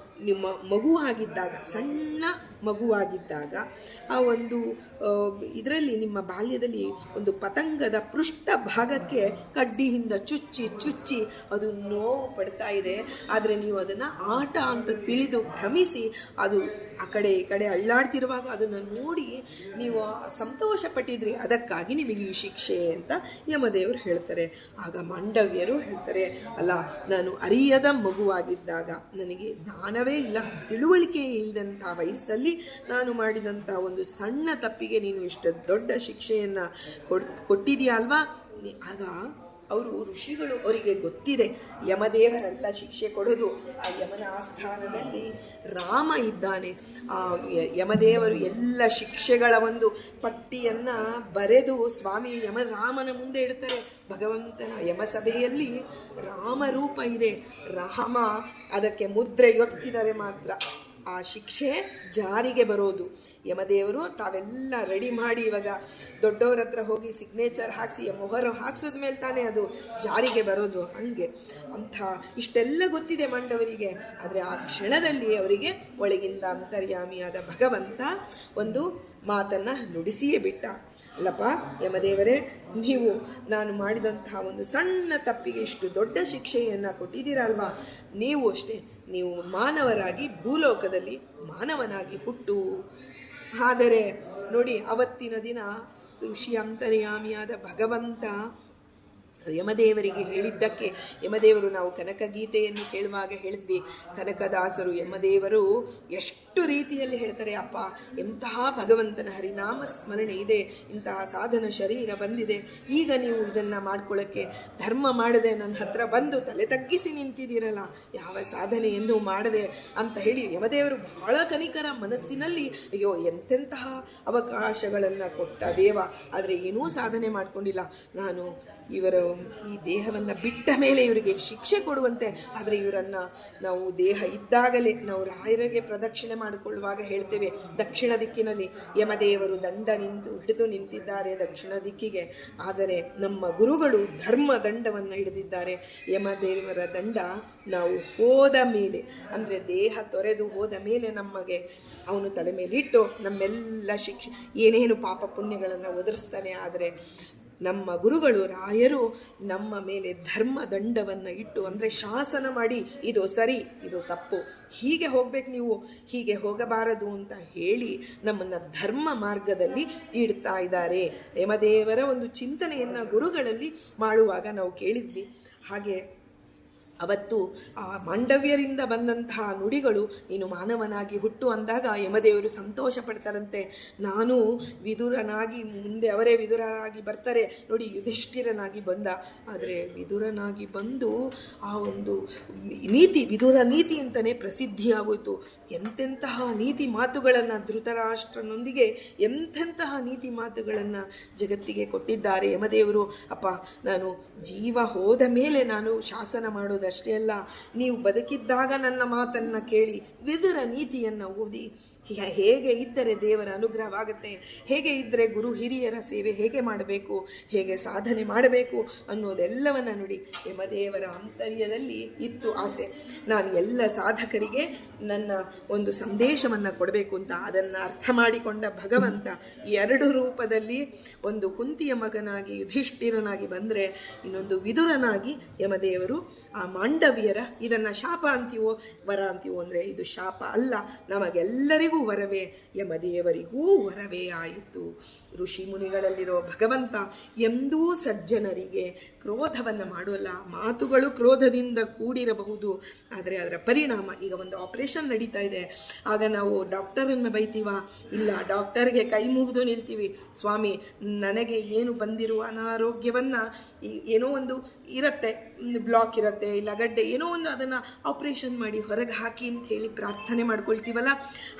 ನಿಮ್ಮ ಮಗುವಾಗಿದ್ದಾಗ, ಸಣ್ಣ ಮಗುವಾಗಿದ್ದಾಗ, ಆ ಒಂದು ಇದರಲ್ಲಿ ನಿಮ್ಮ ಬಾಲ್ಯದಲ್ಲಿ ಒಂದು ಪತಂಗದ ಪೃಷ್ಠ ಭಾಗಕ್ಕೆ ಕಡ್ಡಿಯಿಂದ ಚುಚ್ಚಿ ಅದು ನೋವು ಪಡ್ತಾ ಇದೆ. ಆದರೆ ನೀವು ಅದನ್ನು ಆಟ ಅಂತ ತಿಳಿದು ಭ್ರಮಿಸಿ ಅದು ಆ ಕಡೆ ಈ ಕಡೆ ಅಳ್ಳಾಡ್ತಿರುವಾಗ ಅದನ್ನು ನೋಡಿ ನೀವು ಸಂತೋಷ ಪಟ್ಟಿದ್ರಿ, ಅದಕ್ಕಾಗಿ ನಿಮಗೆ ಈ ಶಿಕ್ಷೆ ಅಂತ ಯಮದೇವರು ಹೇಳ್ತಾರೆ. ಆಗ ಮಾಂಡವ್ಯರು ಹೇಳ್ತಾರೆ, ಅಲ್ಲ, ನಾನು ಅರಿಯದ ಮಗುವಾಗಿದ್ದಾಗ, ನನಗೆ ಜ್ಞಾನವೇ ಇಲ್ಲ, ತಿಳುವಳಿಕೆ ಇಲ್ಲದಂಥ ವಯಸ್ಸಲ್ಲಿ ನಾನು ಮಾಡಿದಂಥ ಒಂದು ಸಣ್ಣ ತಪ್ಪಿಗೆ ನೀನು ಇಷ್ಟು ದೊಡ್ಡ ಶಿಕ್ಷೆಯನ್ನು ಕೊಟ್ಟಿದೆಯಾ ಅಲ್ವಾ? ಆಗ ಅವರು ಋಷಿಗಳು, ಅವರಿಗೆ ಗೊತ್ತಿದೆ ಯಮದೇವರೆಲ್ಲ ಶಿಕ್ಷೆ ಕೊಡೋದು. ಆ ಯಮನ ಆಸ್ಥಾನದಲ್ಲಿ ರಾಮ ಇದ್ದಾನೆ. ಆ ಯಮದೇವರು ಎಲ್ಲ ಶಿಕ್ಷೆಗಳ ಒಂದು ಪಟ್ಟಿಯನ್ನು ಬರೆದು ಸ್ವಾಮಿ ರಾಮನ ಮುಂದೆ ಇಡ್ತಾರೆ. ಭಗವಂತನ ಯಮಸಭೆಯಲ್ಲಿ ರಾಮರೂಪ ಇದೆ. ರಾಮ ಅದಕ್ಕೆ ಮುದ್ರೆ ಒತ್ತಿದರೆ ಮಾತ್ರ ಆ ಶಿಕ್ಷೆ ಜಾರಿಗೆ ಬರೋದು. ಯಮದೇವರು ತಾವೆಲ್ಲ ರೆಡಿ ಮಾಡಿ ಇವಾಗ ದೊಡ್ಡವ್ರ ಹತ್ರ ಹೋಗಿ ಸಿಗ್ನೇಚರ್ ಹಾಕಿಸಿ ಮೊಹರು ಹಾಕ್ಸಿದ ಮೇಲೆ ತಾನೇ ಅದು ಜಾರಿಗೆ ಬರೋದು. ಹಂಗೆ ಅಂಥ ಇಷ್ಟೆಲ್ಲ ಗೊತ್ತಿದೆ ಮಾಂಡವರಿಗೆ. ಆದರೆ ಆ ಕ್ಷಣದಲ್ಲಿ ಅವರಿಗೆ ಒಳಗಿಂದ ಅಂತರ್ಯಾಮಿಯಾದ ಭಗವಂತ ಒಂದು ಮಾತನ್ನು ನುಡಿಸಿಯೇ ಬಿಟ್ಟ. ಅಲ್ಲಪ್ಪ ಯಮದೇವರೇ, ನೀವು ನಾನು ಮಾಡಿದಂತಹ ಒಂದು ಸಣ್ಣ ತಪ್ಪಿಗೆ ಇಷ್ಟು ದೊಡ್ಡ ಶಿಕ್ಷೆಯನ್ನು ಕೊಟ್ಟಿದ್ದೀರಲ್ವಾ, ನೀವು ಅಷ್ಟೇ, ನೀವು ಮಾನವರಾಗಿ ಭೂಲೋಕದಲ್ಲಿ ಮಾನವನಾಗಿ ಹುಟ್ಟು. ಆದರೆ ನೋಡಿ, ಅವತ್ತಿನ ದಿನ ಋಷಿ ಅಂತರ್ಯಾಮಿಯಾದ ಭಗವಂತ ಯಮದೇವರಿಗೆ ಹೇಳಿದ್ದಕ್ಕೆ, ಯಮದೇವರು ನಾವು ಕನಕ ಗೀತೆಯನ್ನು ಕೇಳುವಾಗ ಹೇಳಿದ್ವಿ, ಕನಕದಾಸರು ಯಮದೇವರು ಎಷ್ಟು ರೀತಿಯಲ್ಲಿ ಹೇಳ್ತಾರೆ, ಅಪ್ಪ ಎಂತಹ ಭಗವಂತನ ಹರಿನಾಮ ಸ್ಮರಣೆ ಇದೆ, ಇಂತಹ ಸಾಧನ ಶರೀರ ಬಂದಿದೆ, ಈಗ ನೀವು ಇದನ್ನು ಮಾಡ್ಕೊಳ್ಳೋಕ್ಕೆ ಧರ್ಮ ಮಾಡದೆ ನನ್ನ ಹತ್ರ ಬಂದು ತಲೆ ತಗ್ಗಿಸಿ ನಿಂತಿದ್ದೀರಲ್ಲ, ಯಾವ ಸಾಧನೆಯನ್ನು ಮಾಡದೆ ಅಂತ ಹೇಳಿ ಯಮದೇವರು ಬಹಳ ಕನಿಕರ ಮನಸ್ಸಿನಲ್ಲಿ, ಅಯ್ಯೋ ಎಂತೆಂತಹ ಅವಕಾಶಗಳನ್ನು ಕೊಟ್ಟ ದೇವ, ಆದರೆ ಏನೂ ಸಾಧನೆ ಮಾಡ್ಕೊಂಡಿಲ್ಲ, ನಾನು ಇವರ ಈ ದೇಹವನ್ನು ಬಿಟ್ಟ ಮೇಲೆ ಇವರಿಗೆ ಶಿಕ್ಷೆ ಕೊಡುವಂತೆ. ಆದರೆ ಇವರನ್ನು ನಾವು ದೇಹ ಇದ್ದಾಗಲೇ ನಾವು ರಾಯರಿಗೆ ಪ್ರದಕ್ಷಿಣೆ ಮಾಡಿಕೊಳ್ಳುವಾಗ ಹೇಳ್ತೇವೆ, ದಕ್ಷಿಣ ದಿಕ್ಕಿನಲ್ಲಿ ಯಮದೇವರು ಹಿಡಿದು ನಿಂತಿದ್ದಾರೆ ದಕ್ಷಿಣ ದಿಕ್ಕಿಗೆ. ಆದರೆ ನಮ್ಮ ಗುರುಗಳು ಧರ್ಮ ದಂಡವನ್ನು ಹಿಡಿದಿದ್ದಾರೆ. ಯಮದೇವರ ದಂಡ ನಾವು ಹೋದ ಮೇಲೆ, ಅಂದರೆ ದೇಹ ತೊರೆದು ಹೋದ ಮೇಲೆ ನಮಗೆ ಅವನು ತಲೆ ಮೇಲಿಟ್ಟು ನಮ್ಮೆಲ್ಲ ಶಿಕ್ಷೆ ಏನೇನು ಪಾಪ ಪುಣ್ಯಗಳನ್ನು ಒದರಿಸ್ತಾನೆ. ಆದರೆ ನಮ್ಮ ಗುರುಗಳು ರಾಯರು ನಮ್ಮ ಮೇಲೆ ಧರ್ಮ ದಂಡವನ್ನು ಇಟ್ಟು, ಅಂದರೆ ಶಾಸನ ಮಾಡಿ, ಇದು ಸರಿ, ಇದು ತಪ್ಪು, ಹೀಗೆ ಹೋಗ್ಬೇಕು, ನೀವು ಹೀಗೆ ಹೋಗಬಾರದು ಅಂತ ಹೇಳಿ ನಮ್ಮನ್ನು ಧರ್ಮ ಮಾರ್ಗದಲ್ಲಿ ಇಡ್ತಾ ಇದ್ದಾರೆ. ಯಮದೇವರ ಒಂದು ಚಿಂತನೆಯನ್ನು ಗುರುಗಳಲ್ಲಿ ಮಾಡುವಾಗ ನಾವು ಕೇಳಿದ್ವಿ. ಹಾಗೆ ಅವತ್ತು ಆ ಮಾಂಡವ್ಯರಿಂದ ಬಂದಂತಹ ನುಡಿಗಳು, ನೀನು ಮಾನವನಾಗಿ ಹುಟ್ಟು ಅಂದಾಗ ಯಮದೇವರು ಸಂತೋಷ ಪಡ್ತಾರಂತೆ. ನಾನು ವಿದುರನಾಗಿ, ಮುಂದೆ ಅವರೇ ವಿದುರನಾಗಿ ಬರ್ತಾರೆ ನೋಡಿ, ಯುಧಿಷ್ಠಿರನಾಗಿ ಬಂದ. ಆದರೆ ವಿದುರನಾಗಿ ಬಂದು ಆ ಒಂದು ನೀತಿ, ವಿದುರ ನೀತಿ ಅಂತಲೇ ಪ್ರಸಿದ್ಧಿಯಾಗೋಯ್ತು. ಎಂತೆಂತಹ ನೀತಿ ಮಾತುಗಳನ್ನು ಧೃತರಾಷ್ಟ್ರನೊಂದಿಗೆ ಎಂತೆಂತಹ ನೀತಿ ಮಾತುಗಳನ್ನು ಜಗತ್ತಿಗೆ ಕೊಟ್ಟಿದ್ದಾರೆ ಯಮದೇವರು. ಅಪ್ಪ, ನಾನು ಜೀವ ಹೋದ ಮೇಲೆ ನಾನು ಶಾಸನ ಮಾಡೋದು ಅಷ್ಟೇ ಅಲ್ಲ, ನೀವು ಬದುಕಿದ್ದಾಗ ನನ್ನ ಮಾತನ್ನು ಕೇಳಿ ವಿದುರ ನೀತಿಯನ್ನು ಓದಿ, ಹೇಗೆ ಇದ್ದರೆ ದೇವರ ಅನುಗ್ರಹವಾಗುತ್ತೆ, ಹೇಗೆ ಇದ್ದರೆ ಗುರು ಹಿರಿಯರ ಸೇವೆ ಹೇಗೆ ಮಾಡಬೇಕು, ಹೇಗೆ ಸಾಧನೆ ಮಾಡಬೇಕು ಅನ್ನೋದೆಲ್ಲವನ್ನು ನೋಡಿ ಯಮದೇವರ ಆಂತರ್ಯದಲ್ಲಿ ಇತ್ತು ಆಸೆ. ನಾನು ಎಲ್ಲ ಸಾಧಕರಿಗೆ ನನ್ನ ಒಂದು ಸಂದೇಶವನ್ನು ಕೊಡಬೇಕು ಅಂತ. ಅದನ್ನು ಅರ್ಥ ಮಾಡಿಕೊಂಡ ಭಗವಂತ ಎರಡು ರೂಪದಲ್ಲಿ, ಒಂದು ಕುಂತಿಯ ಮಗನಾಗಿ ಯುಧಿಷ್ಠಿರನಾಗಿ ಬಂದರೆ, ಇನ್ನೊಂದು ವಿದುರನಾಗಿ ಯಮದೇವರು ಆ ಮಾಂಡವ್ಯರ, ಇದನ್ನು ಶಾಪ ಅಂತೀವೋ ವರ ಅಂತೀವೋ ಅಂದರೆ ಇದು ಶಾಪ ಅಲ್ಲ, ನಮಗೆಲ್ಲರಿಗೂ ವರವೇ, ಯಮದೇವರಿಗೂ ವರವೇ ಆಯಿತು. ಋಷಿ ಮುನಿಗಳಲ್ಲಿರೋ ಭಗವಂತ ಎಂದೂ ಸಜ್ಜನರಿಗೆ ಕ್ರೋಧವನ್ನು ಮಾಡೋಲ್ಲ. ಮಾತುಗಳು ಕ್ರೋಧದಿಂದ ಕೂಡಿರಬಹುದು, ಆದರೆ ಅದರ ಪರಿಣಾಮ, ಈಗ ಒಂದು ಆಪರೇಷನ್ ನಡೀತಾ ಇದೆ, ಆಗ ನಾವು ಡಾಕ್ಟರನ್ನು ಬೈತೀವ? ಇಲ್ಲ, ಡಾಕ್ಟರ್ಗೆ ಕೈ ಮುಗಿದು ನಿಲ್ತೀವಿ, ಸ್ವಾಮಿ ನನಗೆ ಏನು ಬಂದಿರುವ ಅನಾರೋಗ್ಯವನ್ನು, ಏನೋ ಒಂದು ಇರುತ್ತೆ, ಬ್ಲಾಕ್ ಇರುತ್ತೆ, ಇಲ್ಲ ಗಡ್ಡೆ ಏನೋ ಒಂದು, ಅದನ್ನು ಆಪರೇಷನ್ ಮಾಡಿ ಹೊರಗೆ ಹಾಕಿ ಅಂತ ಹೇಳಿ ಪ್ರಾರ್ಥನೆ ಮಾಡ್ಕೊಳ್ತೀವಲ್ಲ,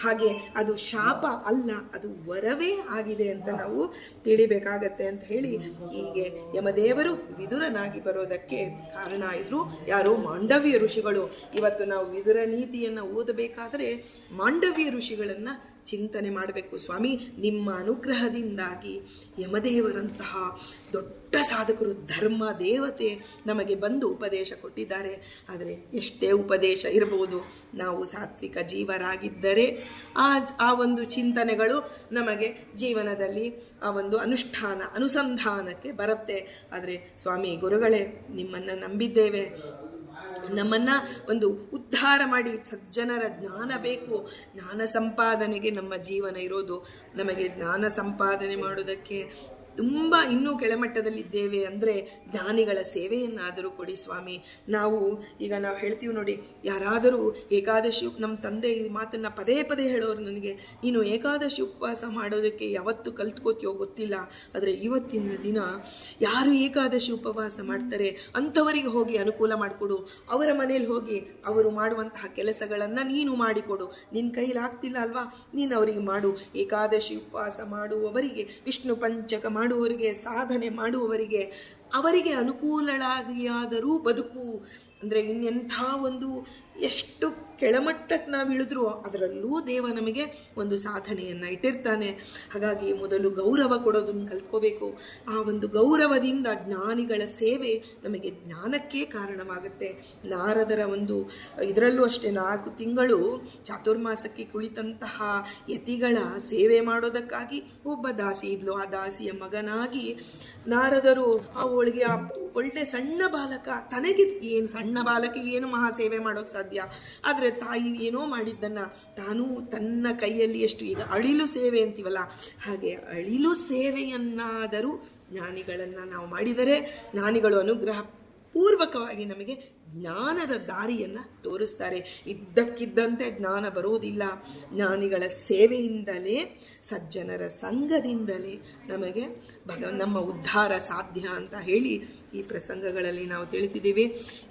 ಹಾಗೆ ಅದು ಶಾಪ ಅಲ್ಲ, ಅದು ವರವೇ ಆಗಿದೆ ಅಂತ ನಾವು ತಿಳಿಬೇಕಾಗತ್ತೆ ಅಂತ ಹೇಳಿ ಹೀಗೆ ಯಮದೇವರು ವಿದುರನಾಗಿ ಬರೋದಕ್ಕೆ ಕಾರಣ ಆಯಿತು ಯಾರು? ಮಾಂಡವ್ಯ ಋಷಿಗಳು. ಇವತ್ತು ನಾವು ವಿದುರ ನೀತಿಯನ್ನು ಓದಬೇಕಾದರೆ ಮಾಂಡವ್ಯ ಋಷಿಗಳನ್ನು ಚಿಂತನೆ ಮಾಡಬೇಕು. ಸ್ವಾಮಿ, ನಿಮ್ಮ ಅನುಗ್ರಹದಿಂದಾಗಿ ಯಮದೇವರಂತಹ ದೊಡ್ಡ ಸಾಧಕರು, ಧರ್ಮ ದೇವತೆ ನಮಗೆ ಬಂದು ಉಪದೇಶ ಕೊಟ್ಟಿದ್ದಾರೆ. ಆದರೆ ಎಷ್ಟೇ ಉಪದೇಶ ಇರಬಹುದು, ನಾವು ಸಾತ್ವಿಕ ಜೀವರಾಗಿದ್ದರೆ ಆ ಒಂದು ಚಿಂತನೆಗಳು ನಮಗೆ ಜೀವನದಲ್ಲಿ ಆ ಒಂದು ಅನುಸಂಧಾನಕ್ಕೆ ಬರುತ್ತೆ. ಆದರೆ ಸ್ವಾಮಿ ಗುರುಗಳೇ, ನಿಮ್ಮನ್ನು ನಂಬಿದ್ದೇವೆ, ನಮ್ಮನ್ನು ಒಂದು ಉದ್ಧಾರ ಮಾಡಿ, ಸಜ್ಜನರ ಜ್ಞಾನ ಬೇಕು, ಜ್ಞಾನ ಸಂಪಾದನೆಗೆ ನಮ್ಮ ಜೀವನ ಇರೋದು. ನಮಗೆ ಜ್ಞಾನ ಸಂಪಾದನೆ ಮಾಡೋದಕ್ಕೆ ತುಂಬ ಇನ್ನೂ ಕೆಳಮಟ್ಟದಲ್ಲಿದ್ದೇವೆ ಅಂದರೆ ಜ್ಞಾನಿಗಳ ಸೇವೆಯನ್ನಾದರೂ ಕೊಡಿ ಸ್ವಾಮಿ. ಈಗ ನಾವು ಹೇಳ್ತೀವಿ ನೋಡಿ, ಯಾರಾದರೂ ಏಕಾದಶಿ, ನಮ್ಮ ತಂದೆ ಈ ಮಾತನ್ನು ಪದೇ ಪದೇ ಹೇಳೋರು ನನಗೆ, ನೀನು ಏಕಾದಶಿ ಉಪವಾಸ ಮಾಡೋದಕ್ಕೆ ಯಾವತ್ತು ಕಲ್ತ್ಕೋತೀಯೋ ಗೊತ್ತಿಲ್ಲ, ಆದರೆ ಇವತ್ತಿನ ದಿನ ಯಾರು ಏಕಾದಶಿ ಉಪವಾಸ ಮಾಡ್ತಾರೆ ಅಂಥವರಿಗೆ ಹೋಗಿ ಅನುಕೂಲ ಮಾಡಿಕೊಡು, ಅವರ ಮನೇಲಿ ಹೋಗಿ ಅವರು ಮಾಡುವಂತಹ ಕೆಲಸಗಳನ್ನು ನೀನು ಮಾಡಿಕೊಡು. ನಿನ್ನ ಕೈಲಾಗ್ತಿಲ್ಲ ಅಲ್ವಾ, ನೀನು ಅವರಿಗೆ ಮಾಡು. ಏಕಾದಶಿ ಉಪವಾಸ ಮಾಡುವವರಿಗೆ, ವಿಷ್ಣು ಪಂಚಕ ಮಾಡುವವರಿಗೆ, ಸಾಧನೆ ಮಾಡುವವರಿಗೆ, ಅವರಿಗೆ ಅನುಕೂಲಳಾಗಿಯಾದರೂ ಬದುಕು. ಅಂದರೆ ಇನ್ನೆಂಥ ಒಂದು ಎಷ್ಟು ಕೆಳಮಟ್ಟಕ್ಕೆ ನಾವು ಇಳಿದ್ರೂ ಅದರಲ್ಲೂ ದೇವ ನಮಗೆ ಒಂದು ಸಾಧನೆಯನ್ನು ಇಟ್ಟಿರ್ತಾನೆ. ಹಾಗಾಗಿ ಮೊದಲು ಗೌರವ ಕೊಡೋದನ್ನು ಕಲ್ತ್ಕೋಬೇಕು. ಆ ಒಂದು ಗೌರವದಿಂದ ಜ್ಞಾನಿಗಳ ಸೇವೆ ನಮಗೆ ಜ್ಞಾನಕ್ಕೆ ಕಾರಣವಾಗುತ್ತೆ. ನಾರದರ ಒಂದು ಇದರಲ್ಲೂ ಅಷ್ಟೇ 4 ತಿಂಗಳು ಚಾತುರ್ಮಾಸಕ್ಕೆ ಕುಳಿತಂತಹ ಯತಿಗಳ ಸೇವೆ ಮಾಡೋದಕ್ಕಾಗಿ ಒಬ್ಬ ದಾಸಿ ಇದ್ಲು. ಆ ದಾಸಿಯ ಮಗನಾಗಿ ನಾರದರು ಅವಳಿಗೆ ಆ ಒಳ್ಳೆ ಸಣ್ಣ ಬಾಲಕ, ತನಗೆ ಏನು ಸಣ್ಣ ಬಾಲಕಿಗೆ ಏನು ಮಹಾಸೇವೆ ಮಾಡೋಕ್ಕೆ ಸಾಧ್ಯ, ಆದರೆ ತಾಯಿ ಏನೋ ಮಾಡಿದ್ದನ್ನು ತಾನು ತನ್ನ ಕೈಯಲ್ಲಿ ಎಷ್ಟು, ಈಗ ಅಳಿಲು ಸೇವೆ ಅಂತೀವಲ್ಲ ಹಾಗೆ ಅಳಿಲು ಸೇವೆಯನ್ನಾದರೂ ಜ್ಞಾನಿಗಳನ್ನು ನಾವು ಮಾಡಿದರೆ ಜ್ಞಾನಿಗಳು ಅನುಗ್ರಹ ಪೂರ್ವಕವಾಗಿ ನಮಗೆ ಜ್ಞಾನದ ದಾರಿಯನ್ನು ತೋರಿಸ್ತಾರೆ. ಇದ್ದಕ್ಕಿದ್ದಂತೆ ಜ್ಞಾನ ಬರೋದಿಲ್ಲ. ಜ್ಞಾನಿಗಳ ಸೇವೆಯಿಂದಲೇ, ಸಜ್ಜನರ ಸಂಘದಿಂದಲೇ ನಮಗೆ ನಮ್ಮ ಉದ್ಧಾರ ಸಾಧ್ಯ ಅಂತ ಹೇಳಿ ಈ ಪ್ರಸಂಗಗಳಲ್ಲಿ ನಾವು ತಿಳಿತಿದ್ದೀವಿ.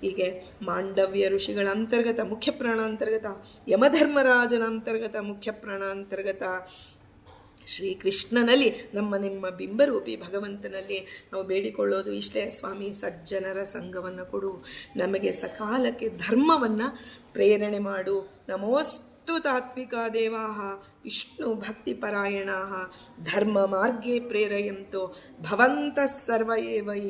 ಹೀಗೆ ಮಾಂಡವ್ಯ ಋಷಿಗಳ ಅಂತರ್ಗತ ಮುಖ್ಯ ಪ್ರಾಣಾಂತರ್ಗತ, ಯಮಧರ್ಮರಾಜನ ಅಂತರ್ಗತ ಮುಖ್ಯ ಪ್ರಾಣಾಂತರ್ಗತ ಶ್ರೀಕೃಷ್ಣನಲ್ಲಿ ನಿಮ್ಮ ಬಿಂಬರೂಪಿ ಭಗವಂತನಲ್ಲಿ ನಾವು ಬೇಡಿಕೊಳ್ಳೋದು ಇಷ್ಟೇ: ಸ್ವಾಮಿ, ಸಜ್ಜನರ ಸಂಘವನ್ನು ಕೊಡು, ನಮಗೆ ಸಕಾಲಕ್ಕೆ ಧರ್ಮವನ್ನು ಪ್ರೇರಣೆ ಮಾಡು. ನಮೋಸ್ತು ತಾತ್ವಿಕ ದೇವಾಃ ವಿಷ್ಣು ಭಕ್ತಿಪರಾಯಣಾಃ ಧರ್ಮ ಮಾರ್ಗೇ ಪ್ರೇರಯಂತೋ ಭವಂತಃ ಸರ್ವ ಏವೈ.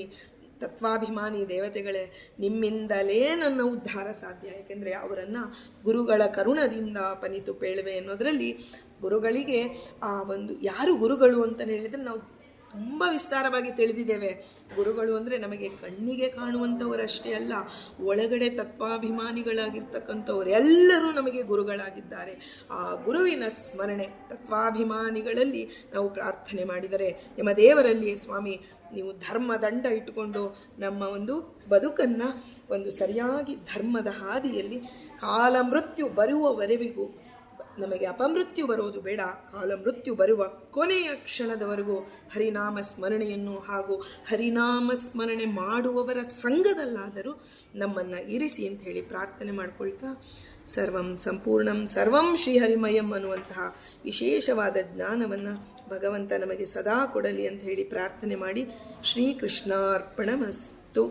ತತ್ವಾಭಿಮಾನಿ ದೇವತೆಗಳೇ, ನಿಮ್ಮಿಂದಲೇ ನನ್ನ ಉದ್ಧಾರ ಸಾಧ್ಯ. ಯಾಕೆಂದರೆ ಅವರನ್ನು ಗುರುಗಳ ಕರುಣದಿಂದ ಪನಿತು ಪೇಳುವೆ ಅನ್ನೋದರಲ್ಲಿ ಗುರುಗಳಿಗೆ ಆ ಒಂದು ಯಾರು ಗುರುಗಳು ಅಂತ ಹೇಳಿದರೆ ನಾವು ತುಂಬ ವಿಸ್ತಾರವಾಗಿ ತಿಳಿದಿದ್ದೇವೆ. ಗುರುಗಳು ಅಂದರೆ ನಮಗೆ ಕಣ್ಣಿಗೆ ಕಾಣುವಂಥವರಷ್ಟೇ ಅಲ್ಲ, ಒಳಗಡೆ ತತ್ವಾಭಿಮಾನಿಗಳಾಗಿರ್ತಕ್ಕಂಥವ್ರು ಎಲ್ಲರೂ ನಮಗೆ ಗುರುಗಳಾಗಿದ್ದಾರೆ. ಆ ಗುರುವಿನ ಸ್ಮರಣೆ ತತ್ವಾಭಿಮಾನಿಗಳಲ್ಲಿ ನಾವು ಪ್ರಾರ್ಥನೆ ಮಾಡಿದರೆ, ಯಮದೇವರಲ್ಲಿ ಸ್ವಾಮಿ ನೀವು ಧರ್ಮದಂಡ ಇಟ್ಟುಕೊಂಡು ನಮ್ಮ ಒಂದು ಬದುಕನ್ನು ಒಂದು ಸರಿಯಾಗಿ ಧರ್ಮದ ಹಾದಿಯಲ್ಲಿ ಕಾಲ ಮೃತ್ಯು ಬರುವವರೆವಿಗೂ, ನಮಗೆ ಅಪಮೃತ್ಯು ಬರೋದು ಬೇಡ, ಕಾಲ ಮೃತ್ಯು ಬರುವ ಕೊನೆಯ ಕ್ಷಣದವರೆಗೂ ಹರಿನಾಮ ಸ್ಮರಣೆಯನ್ನು ಹಾಗೂ ಹರಿನಾಮ ಸ್ಮರಣೆ ಮಾಡುವವರ ಸಂಘದಲ್ಲಾದರೂ ನಮ್ಮನ್ನು ಇರಿಸಿ ಅಂತ ಹೇಳಿ ಪ್ರಾರ್ಥನೆ ಮಾಡ್ಕೊಳ್ತಾ, ಸರ್ವಂ ಸಂಪೂರ್ಣಂ ಸರ್ವಂ ಶ್ರೀಹರಿಮಯಂ ಅನ್ನುವಂತಹ ವಿಶೇಷವಾದ ಜ್ಞಾನವನ್ನು ಭಗವಂತ ನಮಗೆ ಸದಾ ಕೊಡಲಿ ಅಂತ ಹೇಳಿ ಪ್ರಾರ್ಥನೆ ಮಾಡಿ ಶ್ರೀಕೃಷ್ಣಾರ್ಪಣಮಸ್ತು.